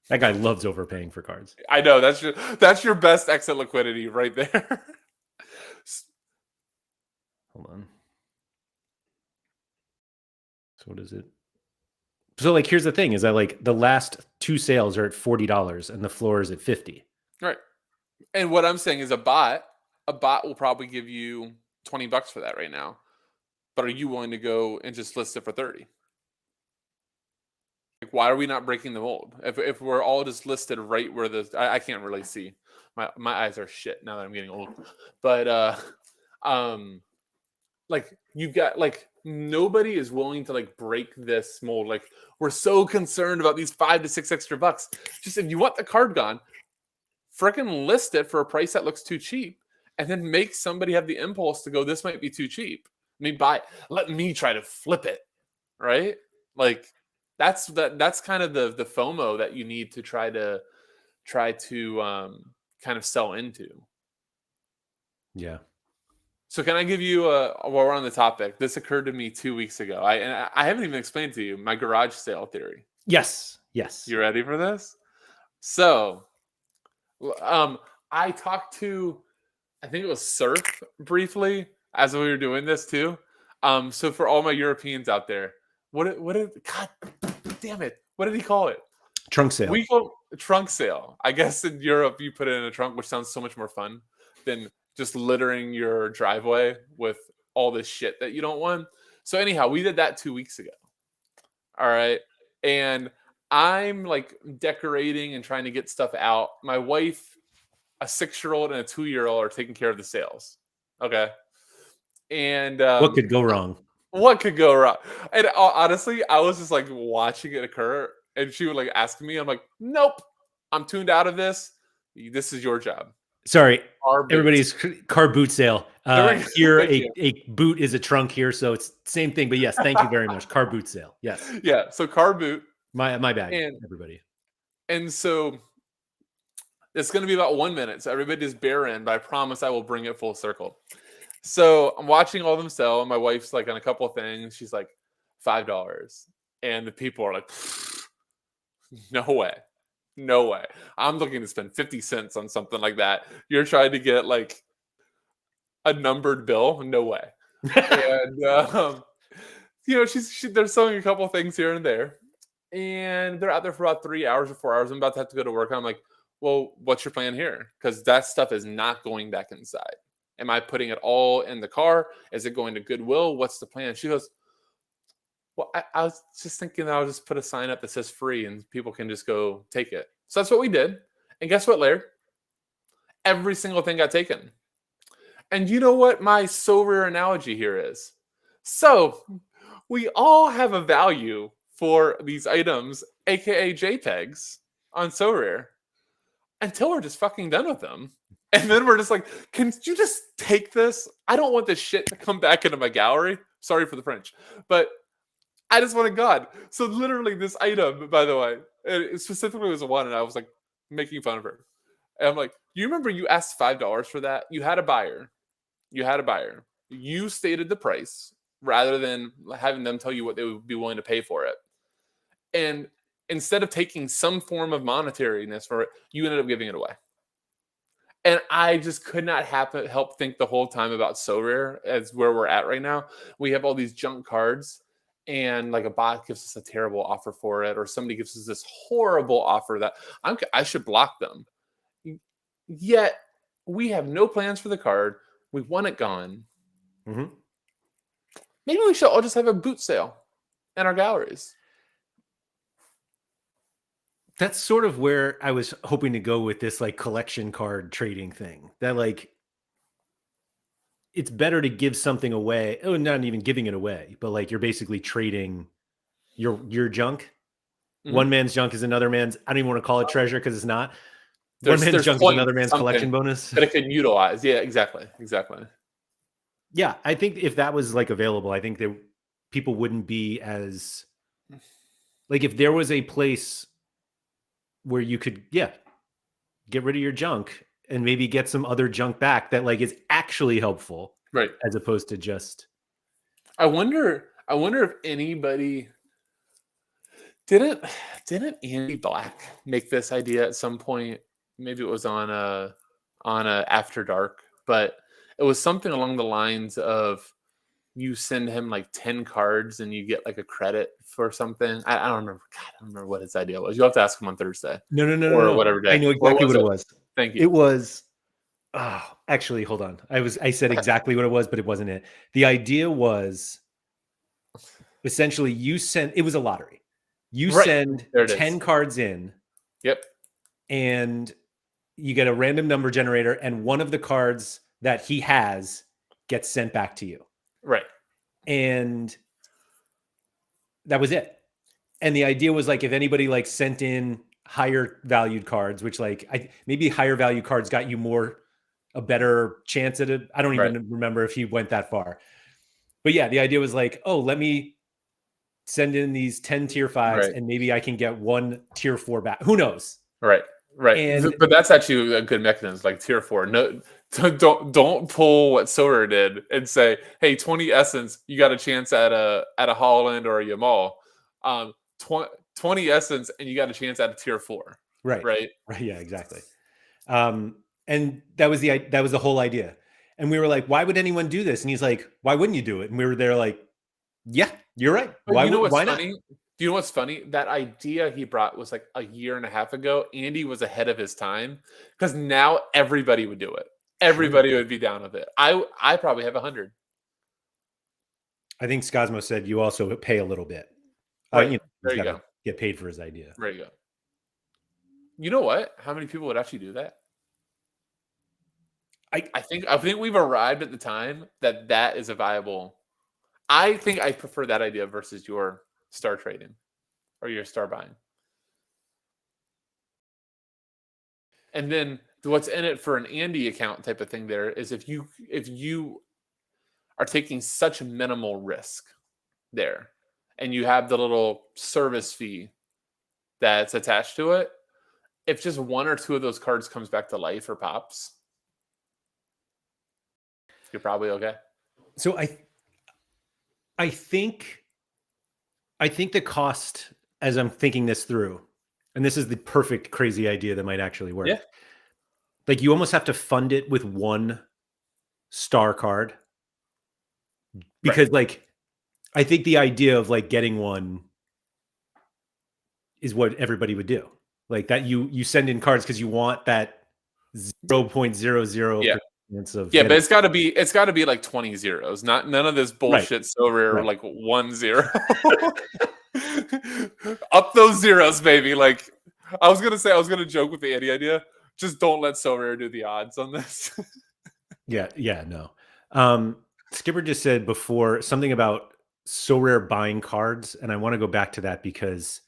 That guy loves overpaying for cards. I know. That's your best exit liquidity right there. Hold on. So what is it? So like, here's the thing: is that like the last 2 sales are at $40 and the floor is at 50. Right. And what I'm saying is a bot will probably give you $20 for that right now. But are you willing to go and just list it for 30? Like, why are we not breaking the mold? If we're all just listed right where I can't really see. My eyes are shit now that I'm getting old. But like you've got like nobody is willing to like break this mold. Like we're so concerned about these $5 to $6 extra bucks. Just if you want the card gone, freaking list it for a price that looks too cheap, and then make somebody have the impulse to go, this might be too cheap. Let me buy it. Let me try to flip it. Right? Like that's kind of the FOMO that you need to try to kind of sell into. Yeah. So can I give you while we're on the topic, this occurred to me 2 weeks ago. I haven't even explained to you my garage sale theory. Yes. You ready for this? So I talked to, I think it was Surf briefly as we were doing this too. So for all my Europeans out there, God damn it, what did he call it? Trunk sale. We call it trunk sale. I guess in Europe you put it in a trunk, which sounds so much more fun than just littering your driveway with all this shit that you don't want. So anyhow, we did that 2 weeks ago. All right. And I'm like decorating and trying to get stuff out. My wife, a 6-year-old and a 2-year-old are taking care of the sales. Okay. And what could go wrong? What could go wrong? And honestly, I was just like watching it occur, and she would like ask me. I'm like, nope, I'm tuned out of this. This is your job. Sorry, everybody's car boot sale. Here, a boot is a trunk here, so it's same thing. But yes, thank you very much. Car boot sale. Yes. Yeah. So car boot. My bag. Everybody. And so it's going to be about 1 minute. So everybody just bear in, but I promise I will bring it full circle. So I'm watching all of them sell, and my wife's like on a couple of things. She's like $5, and the people are like, no way. I'm looking to spend 50 cents on something like that. You're trying to get like a numbered bill? No way. And they're selling a couple of things here and there, and they're out there for about 3 hours or 4 hours. I'm about to have to go to work. I'm like, well, what's your plan here? Because that stuff is not going back inside. Am I putting it all in the car? Is it going to Goodwill? What's the plan? She goes, well, I was just thinking I'll just put a sign up that says free and people can just go take it. So that's what we did. And guess what, Laird? Every single thing got taken. And you know what my Sorare analogy here is? So we all have a value for these items, aka JPEGs, on Sorare until we're just fucking done with them. And then we're just like, can you just take this? I don't want this shit to come back into my gallery. Sorry for the French. But I just want it gone. So literally this item, by the way, it specifically was one, and I was like making fun of her. And I'm like, you remember you asked $5 for that? You had a buyer. You stated the price rather than having them tell you what they would be willing to pay for it. And instead of taking some form of monetariness for it, you ended up giving it away. And I just could not help think the whole time about Sorare as where we're at right now. We have all these junk cards, and like a bot gives us a terrible offer for it, or somebody gives us this horrible offer that I should block them. Yet we have no plans for the card. We want it gone. Mm-hmm. Maybe we should all just have a boot sale in our galleries. That's sort of where I was hoping to go with this like collection card trading thing. That like it's better to give something away. Oh, not even giving it away, but like you're basically trading your junk. Mm-hmm. One man's junk is another man's. I don't even want to call it treasure because it's not. One man's junk is another man's collection bonus that it can utilize. Yeah, exactly. Yeah, I think if that was like available, I think that people wouldn't be as like if there was a place where you could, get rid of your junk and maybe get some other junk back that like is actually helpful, right? As opposed to just. I wonder if anybody didn't Andy Black make this idea at some point? Maybe it was on a After Dark, but it was something along the lines of you send him like 10 cards and you get like a credit for something. I don't remember. God, I don't remember what his idea was. You'll have to ask him on Thursday or No. whatever day. I know What exactly was what it it? was. Thank you. It was, oh, actually, hold on. I said exactly what it was, but it wasn't it. The idea was essentially it was a lottery. You Right. send There it 10 is. cards in Yep. and you get a random number generator, and one of the cards that he has gets sent back to you. Right. And that was it. And the idea was like, if anybody like sent in higher valued cards, which like maybe higher value cards got you a better chance at it. I don't even remember if he went that far. But yeah, the idea was like, oh, let me send in these 10 tier 5s and maybe I can get 1 tier 4 back. Who knows? Right. And but that's actually a good mechanism, like tier 4. No, don't pull what Sorare did and say, hey, 20 essence, you got a chance at a Holland or a Yamal. 20 essence and you got a chance at a tier 4. Right. Right. Yeah, exactly. And that was the whole idea. And we were like, why would anyone do this? And he's like, why wouldn't you do it? And we were there like, yeah, you're right. But Why not? Do you know what's funny? That idea he brought was like a year and a half ago. Andy was ahead of his time because now everybody would do it. Everybody would be down with it. I probably have 100. I think Scosmo said you also pay a little bit. Right. There you go. Get paid for his idea. There you go. You know what? How many people would actually do that? I think we've arrived at the time that is a viable. I think I prefer that idea versus your star trading or your star buying. And then what's in it for an Andy account type of thing there is if you are taking such minimal risk there and you have the little service fee that's attached to it, if just 1 or 2 of those cards comes back to life or pops, you're probably okay. So I think the cost, as I'm thinking this through, and this is the perfect crazy idea that might actually work. Yeah. Like you almost have to fund it with 1 star card because like I think the idea of like getting one is what everybody would do. Like that you send in cards because you want that 0.00 of but it's got to be like 20 zeros, none of this bullshit so rare like 1 0. Up those zeros, baby. Like I was gonna joke with the Andy idea. Just don't let So Rare do the odds on this. No. Skipper just said before something about So Rare buying cards, and I want to go back to that because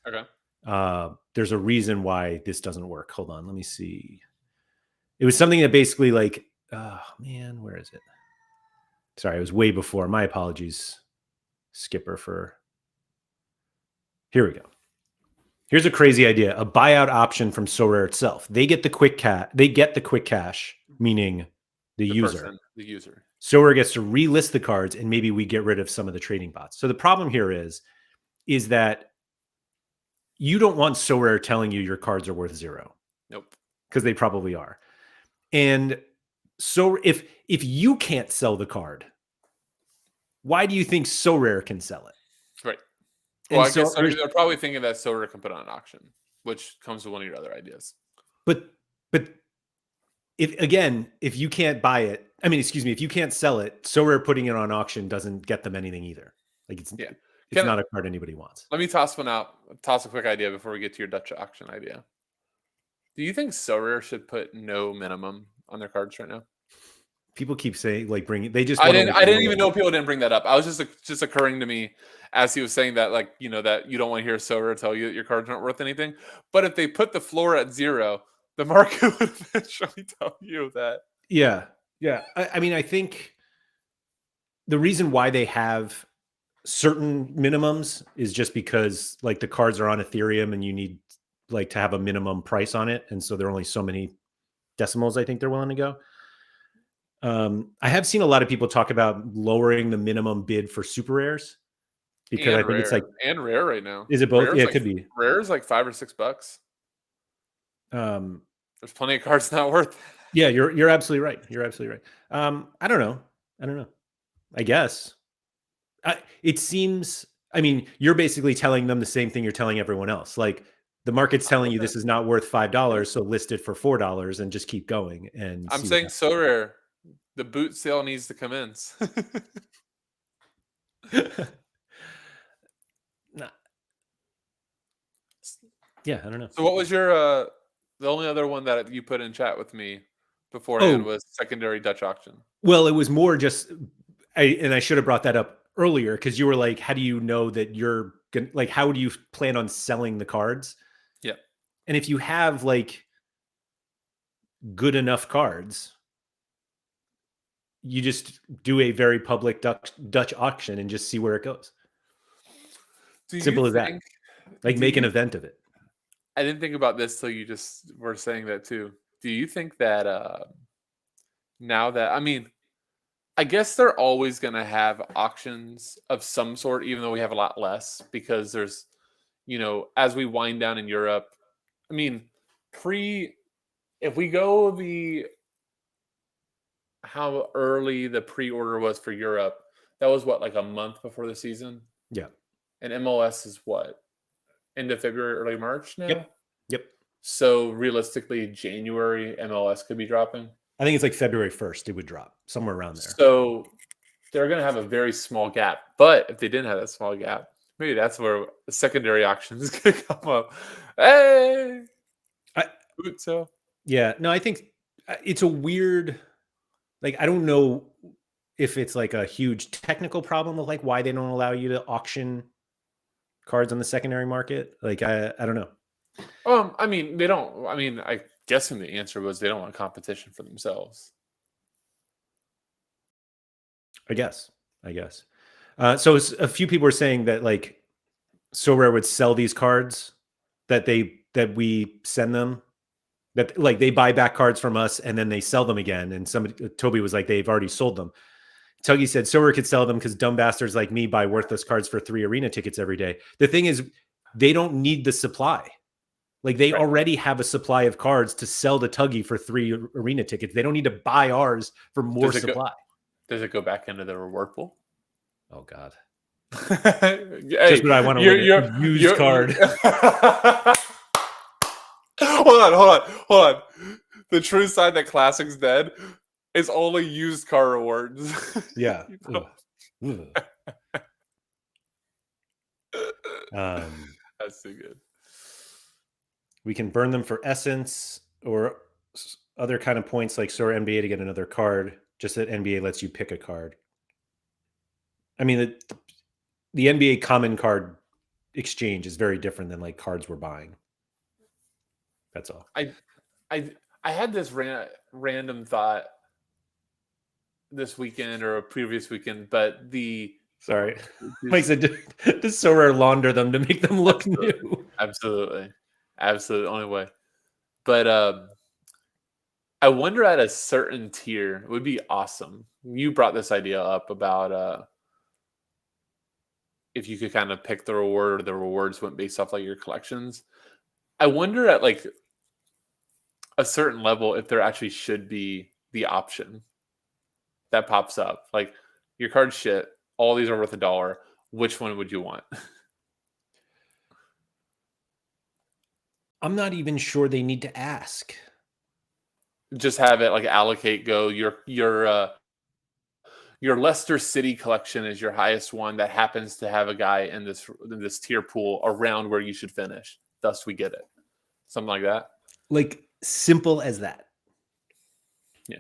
there's a reason why this doesn't work. Hold on, let me see. It was something that basically like, oh man, where is it? Sorry, it was way before. My apologies, Skipper, for. Here we go. Here's a crazy idea: a buyout option from Sorare itself. They get the quick cash, meaning the user. Sorare gets to relist the cards, and maybe we get rid of some of the trading bots. So the problem here is that you don't want Sorare telling you your cards are worth 0. Nope, because they probably are. And so if you can't sell the card, why do you think Sorare can sell it? Right. Well, I guess they're probably thinking that Sorare can put on an auction, which comes to one of your other ideas. But if you can't buy it, if you can't sell it, Sorare putting it on auction doesn't get them anything either. Like it's not a card anybody wants. Let me toss one out. Toss a quick idea before we get to your Dutch auction idea. Do you think Sorare should put no minimum on their cards right now? People keep saying like they just. I didn't even know people didn't bring that up. I was just occurring to me as he was saying that, like, you know, that you don't want to hear Sorare tell you that your cards aren't worth anything. But if they put the floor at 0, the market would eventually tell you that. Yeah. I think the reason why they have certain minimums is just because like the cards are on Ethereum and you need like to have a minimum price on it, and so there are only so many decimals I think they're willing to go. I have seen a lot of people talk about lowering the minimum bid for super rares because I think it's like rare right now. Is it both? Rare's yeah, it could be. Rare is like $5 or $6. There's plenty of cards not worth. Yeah, you're absolutely right. I don't know. I guess It seems, I mean, you're basically telling them the same thing you're telling everyone else. Like the market's telling you this is not worth $5, so list it for $4 and just keep going and I'm see what saying Sorare. The boot sale needs to commence. Nah. Yeah, I don't know. So what was your the only other one that you put in chat with me beforehand Oh, was secondary Dutch auction. well, it was more just, I should have brought that up earlier because you were like, how do you know that you're gonna, like, how do you plan on selling the cards? Yeah. And if you have like good enough cards, you just do a very public Dutch auction and just see where it goes. Do you Simple as that. think Like do make an you event of it. I didn't think about this till you just were saying that too. Do you think that now that I mean, I guess they're always going to have auctions of some sort, even though we have a lot less because there's, as we wind down in Europe. I mean, if we go how early the pre-order was for Europe, that was what, like a month before the season? Yeah. And MLS is what? End of February, early March now? Yep. Yep. So realistically, January MLS could be dropping. I think it's like February 1st, it would drop somewhere around there. So they're going to have a very small gap. But if they didn't have that small gap, maybe that's where the secondary auction is going to come up. Hey! Boot sale. Yeah. No, I think it's a weird, like, I don't know if it's like a huge technical problem of like why they don't allow you to auction cards on the secondary market. Like, I don't know. I mean, they don't. I mean, I guessing the answer was they don't want competition for themselves. I guess. So a few people were saying that like Sorare would sell these cards that we send them, that like they buy back cards from us and then they sell them again. And Toby was like, they've already sold them. Tuggy said Sorare could sell them because dumb bastards like me buy worthless cards for 3 arena tickets every day. The thing is, they don't need the supply. Like they already have a supply of cards to sell to Tuggy for 3 arena tickets. They don't need to buy ours for more supply. Does it go back into the reward pool? Oh God. Hey, just what I want to win a used card. Hold on. The true sign that Classic's dead is only used car rewards. Yeah. That's too good. We can burn them for essence or other kind of points like Sorare NBA to get another card. Just that NBA lets you pick a card. I mean, the NBA common card exchange is very different than like cards we're buying. That's all. I had this random thought this weekend or a previous weekend, but sorry, Mike said, does Sorare launder them to make them look new? Absolutely, only way. But I wonder at a certain tier, it would be awesome. You brought this idea up about if you could kind of pick the reward, or the rewards went based off like your collections. I wonder at like a certain level if there actually should be the option that pops up. Like your card's shit, all these are worth $1. Which one would you want? I'm not even sure they need to ask. Just have it like allocate, go your Leicester City collection is your highest one that happens to have a guy in this tier pool around where you should finish. Thus, we get it. Something like that. Like simple as that. Yeah.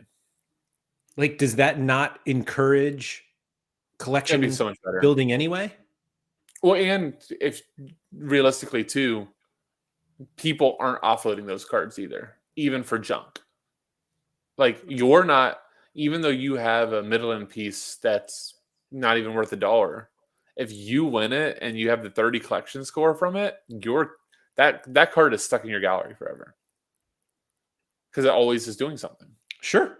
Like, does that not encourage collection so much better building anyway? Well, and if realistically too, people aren't offloading those cards either, even for junk. Like you're not. Even though you have a middle-end piece that's not even worth $1, if you win it and you have the 30 collection score from it, that card is stuck in your gallery forever because it always is doing something. Sure.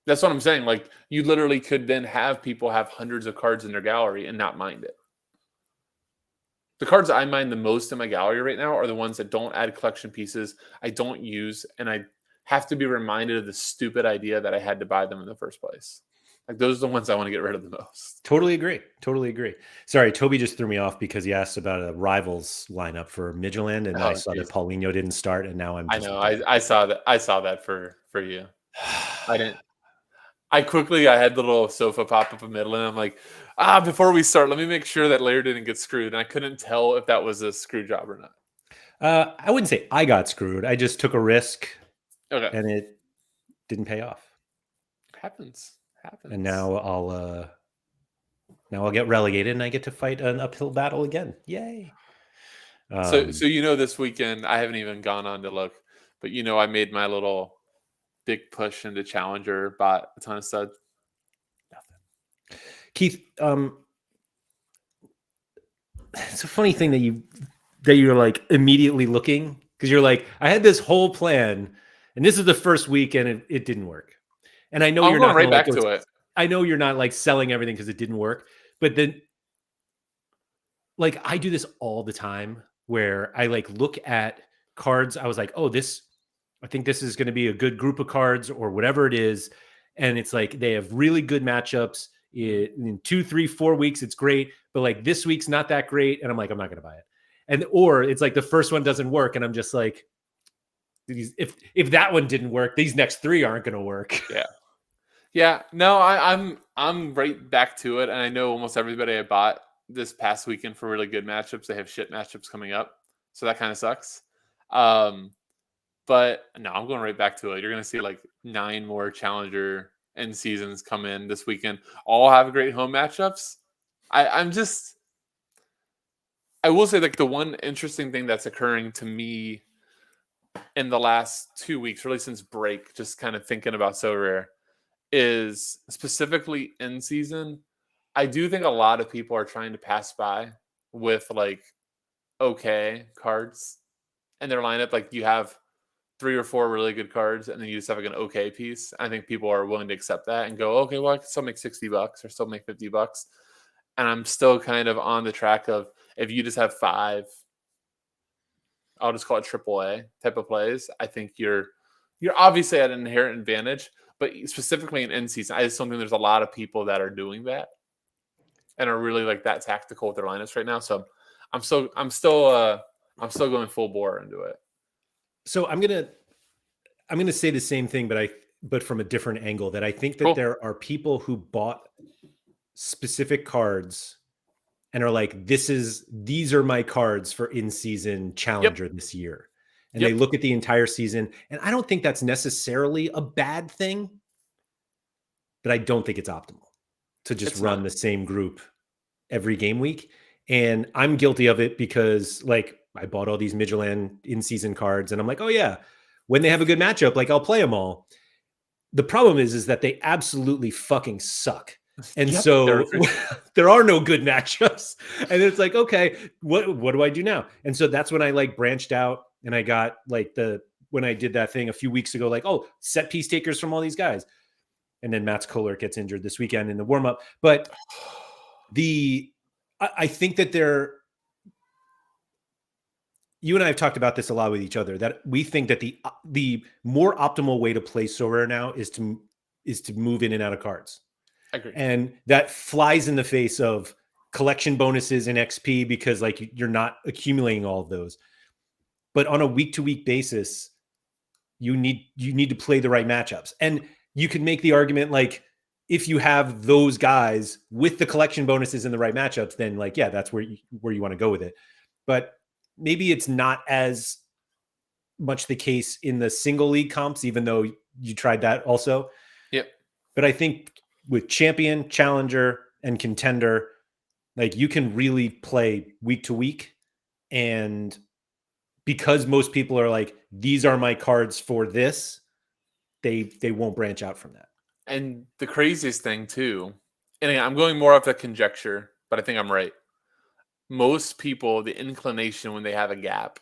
That's what I'm saying. Like you literally could then have people have hundreds of cards in their gallery and not mind it. The cards I mind the most in my gallery right now are the ones that don't add collection pieces, I don't use, and I have to be reminded of the stupid idea that I had to buy them in the first place. Like those are the ones I want to get rid of the most. Totally agree. Totally agree. Sorry, Toby just threw me off because he asked about a rivals lineup for Midland, and I Oh, saw that geez. Paulinho didn't start, and now I'm I just know. dead. I saw that. I saw that for you. I didn't. I had the little sofa pop up in Midland. I'm like, before we start, let me make sure that Laird didn't get screwed. And I couldn't tell if that was a screw job or not. I wouldn't say I got screwed. I just took a risk, Okay. and it didn't pay off. Happens. And now I'll get relegated, and I get to fight an uphill battle again. Yay! So this weekend I haven't even gone on to look, but I made my little big push into Challenger, bought a ton of studs. Nothing. Keith, it's a funny thing that you're like immediately looking, because you're like, I had this whole plan, and this is the first week, and it didn't work. And I know you're not going right gonna, back to it. I know you're not like selling everything because it didn't work, but then like I do this all the time where I like look at cards. I was like, oh, I think this is going to be a good group of cards or whatever it is. And it's like they have really good matchups in 2, 3, 4 weeks. It's great. But like this week's not that great. And I'm like, I'm not going to buy it. Or it's like the first one doesn't work. And I'm just like, if that one didn't work, these next 3 aren't going to work. Yeah. Yeah. No, I'm right back to it. And I know almost everybody I bought this past weekend for really good matchups, they have shit matchups coming up. So that kind of sucks. But no, I'm going right back to it. You're going to see like 9 more Challenger end seasons come in this weekend. All have great home matchups. I will say like the one interesting thing that's occurring to me in the last 2 weeks, really since break, just kind of thinking about Sorare, is specifically in season. I do think a lot of people are trying to pass by with like okay cards in their lineup. Like you have 3 or 4 really good cards, and then you just have like an okay piece. I think people are willing to accept that and go, okay, well, I can still make $60 or still make $50. And I'm still kind of on the track of if you just have 5, I'll just call it AAA type of plays. I think you're obviously at an inherent advantage, but specifically in end season, I just don't think there's a lot of people that are doing that and are really like that tactical with their lineups right now. So I'm still going full bore into it. So I'm gonna say the same thing, but from a different angle. That I think that Cool. there are people who bought specific cards and are like, these are my cards for in-season Challenger this year. And they look at the entire season. And I don't think that's necessarily a bad thing, but I don't think it's optimal to just run the same group every game week. And I'm guilty of it because like I bought all these Midland in-season cards and I'm like, oh yeah, when they have a good matchup, like I'll play them all. The problem is that they absolutely fucking suck. And so there are no good matchups. And it's like, okay, what do I do now? And so that's when I like branched out and I got like when I did that thing a few weeks ago, like, oh, set piece takers from all these guys. And then Mats Kohler gets injured this weekend in the warm-up. But I think that you and I have talked about this a lot with each other, that we think that the more optimal way to play Sorare now is to move in and out of cards. I agree. And that flies in the face of collection bonuses and XP because like you're not accumulating all of those. But on a week-to-week basis, you need to play the right matchups. And you can make the argument like if you have those guys with the collection bonuses and the right matchups, then like, yeah, that's where you want to go with it. But maybe it's not as much the case in the single league comps, even though you tried that also. Yep. But I think with champion, challenger, and contender, like you can really play week to week. And because most people are like, these are my cards for this, they won't branch out from that. And the craziest thing too, and again, I'm going more off the conjecture, but I think I'm right. Most people, the inclination when they have a gap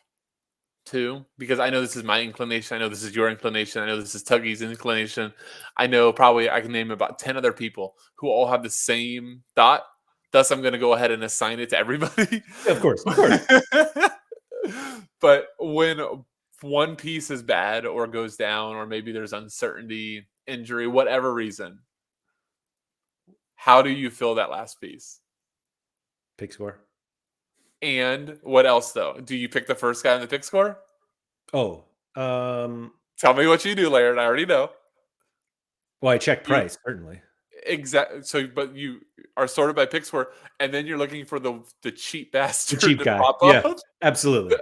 too, because I know this is my inclination, I know this is your inclination, I know this is Tuggy's inclination, I know probably I can name about 10 other people who all have the same thought. Thus, I'm going to go ahead and assign it to everybody. Yeah, of course. But when one piece is bad or goes down, or maybe there's uncertainty, injury, whatever reason, How do you fill that last piece? Pick score. And what else though? Do you pick the first guy in the pick score? Oh, Tell me what you do, Laird. I already know. well, I check price, certainly. Exactly. So, but you are sorted by pick score, and then you're looking for the cheap The bastard cheap to guy. pop Yeah, up, absolutely.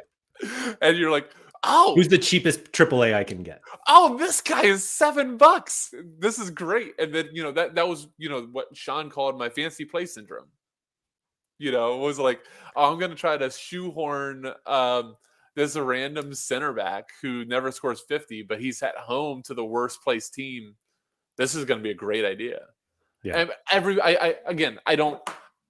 and you're like, oh, Who's the cheapest AAA I can get? oh, this guy is $7. This is great. And then that was what Sean called my fancy play syndrome. It was like, oh, I'm gonna try to shoehorn this random center back who never scores 50, but he's at home to the worst place team. This is gonna be a great idea. Yeah. And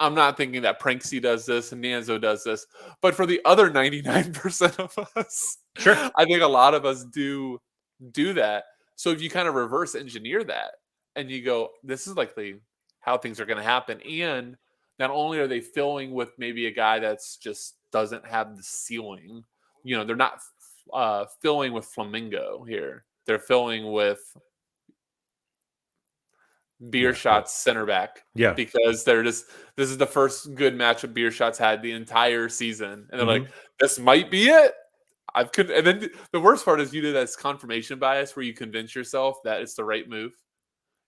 I'm not thinking that Pranksy does this and Nanzo does this, but for the other 99% of us, Sure. I think a lot of us do that. So if you kind of reverse engineer that and you go, this is likely how things are going to happen. And not only are they filling with maybe a guy that's just doesn't have the ceiling, they're not filling with Flamingo here. They're filling with Beer Shots center back. Yeah. Because this is the first good matchup Beer Shots had the entire season. And they're like, this might be it. And then the worst part is you do this confirmation bias where you convince yourself that it's the right move.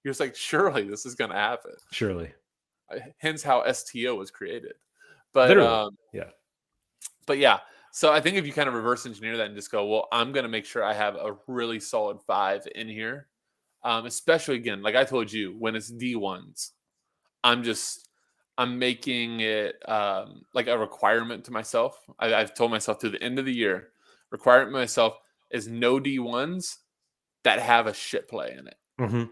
You're just like, surely this is going to happen. Surely. Hence how STO was created. But literally. But yeah. So I think if you kind of reverse engineer that and just go, well, I'm going to make sure I have a really solid 5 in here. Especially again, like I told you, when it's D1s, I'm making it like a requirement to myself. I've told myself to the end of the year, requirement myself is no D1s that have a shit play in it. Mm-hmm.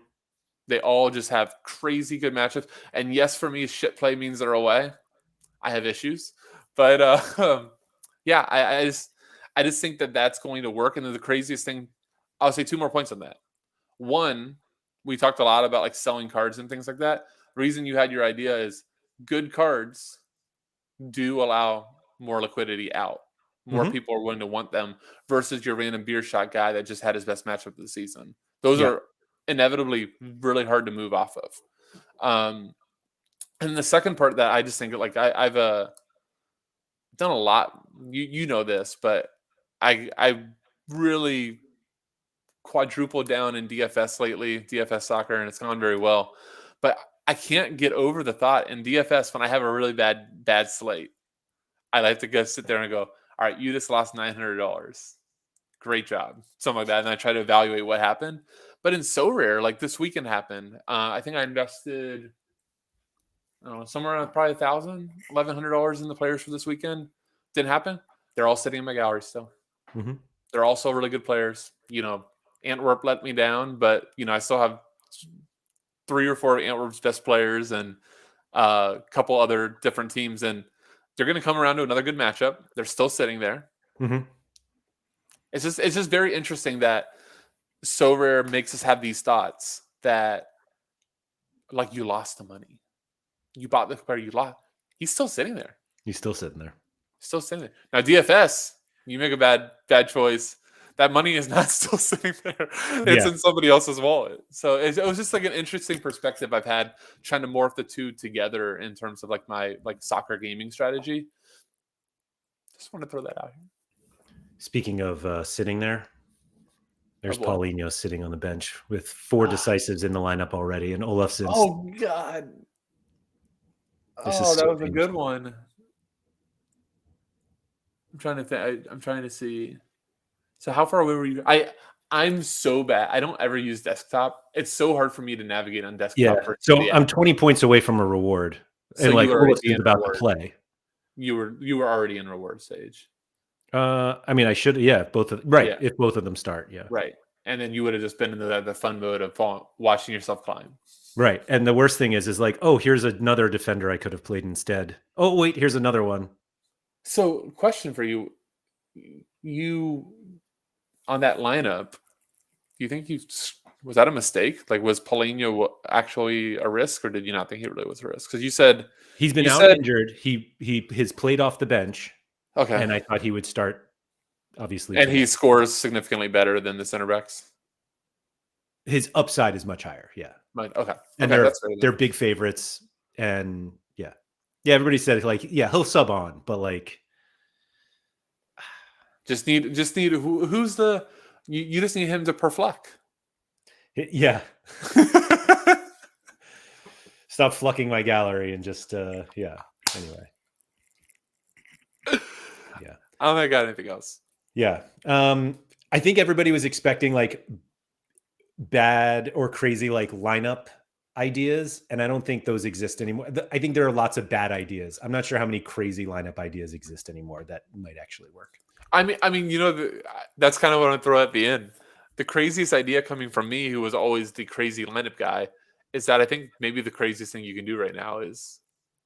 They all just have crazy good matchups. And yes, for me, shit play means they're away. I have issues, but yeah, I just think that that's going to work. And then the craziest thing, I'll say 2 more points on that. One, we talked a lot about like selling cards and things like that. The reason you had your idea is good cards do allow more liquidity out. More people are willing to want them versus your random beer shot guy that just had his best matchup of the season. Those are inevitably really hard to move off of. And the second part that I just think like I've done a lot. You know this, but I really quadrupled down in DFS lately, DFS soccer, and it's gone very well. But I can't get over the thought in DFS when I have a really bad slate. I like to go sit there and go, all right, you just lost $900. Great job. Something like that. And I try to evaluate what happened. But in Sorare, like this weekend happened, I think I invested somewhere around probably $1,000, $1,100 in the players for this weekend. Didn't happen. They're all sitting in my gallery still. Mm-hmm. They're also really good players. Antwerp let me down, but I still have 3 or 4 of Antwerp's best players and a couple other different teams, and they're going to come around to another good matchup. They're still sitting there. Mm-hmm. It's just very interesting that Sorare makes us have these thoughts that like you lost the money, you bought the player, you lost. He's still sitting there. He's still sitting there. Still sitting there. Now DFS, you make a bad choice. That money is not still sitting there. It's in somebody else's wallet. So it was just like an interesting perspective I've had trying to morph the two together in terms of like my soccer gaming strategy. Just want to throw that out here. Speaking of sitting there, there's Paulinho sitting on the bench with 4 decisives in the lineup already, and Olafson's. Oh God! That was a good one. I'm trying to think. I'm trying to see. So how far away were you? I'm so bad. I don't ever use desktop. It's so hard for me to navigate on desktop. Yeah. So I'm 20 points away from a reward. So and like Olafson's about to play. You were already in reward stage. I mean, I should. Yeah. Both of right. Yeah. If both of them start. Yeah. Right. And then you would have just been in the fun mode of watching yourself climb. Right. And the worst thing is like, oh, here's another defender I could have played instead. Oh, wait, here's another one. So question for you. You on that lineup, do you think was that a mistake? Like, was Paulinho actually a risk, or did you not think he really was a risk? Because you said he's been injured. He has played off the bench. Okay. And I thought he would start, obviously. And he scores significantly better than the center backs. His upside is much higher. Yeah. Okay. And Okay, that's fair they're then. big favorites. And yeah. Yeah, everybody said like, yeah, he'll sub on, but like Just need who's the you just need him to perfluck. yeah. Stop flucking my gallery and just yeah. Anyway. Yeah. I don't think I got anything else. Yeah. I think everybody was expecting like bad or crazy like lineup ideas, and I don't think those exist anymore. I think there are lots of bad ideas. I'm not sure how many crazy lineup ideas exist anymore that might actually work. I mean, that's kind of what I'm throw at the end. The craziest idea coming from me, who was always the crazy lineup guy, is that I think maybe the craziest thing you can do right now is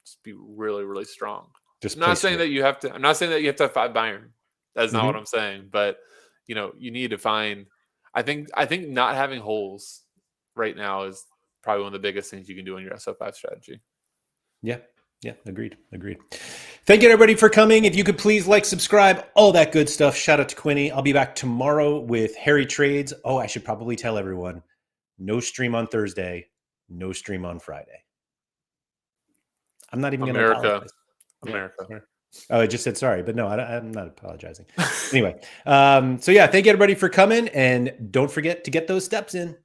just be really, really strong. Just I'm not saying that you have to. I'm not saying that you have to have 5 Bayern. That's not what I'm saying. But you need to find. I think not having holes right now is probably one of the biggest things you can do in your SO5 strategy. Yeah. Yeah. Agreed. Thank you everybody for coming. If you could please like, subscribe, all that good stuff. Shout out to Quinny. I'll be back tomorrow with Harry Trades. Oh, I should probably tell everyone, no stream on Thursday, no stream on Friday. I'm not even going to apologize. America. Yeah. Oh, I just said sorry, but no, I'm not apologizing. Anyway, so yeah, thank you everybody for coming, and don't forget to get those steps in.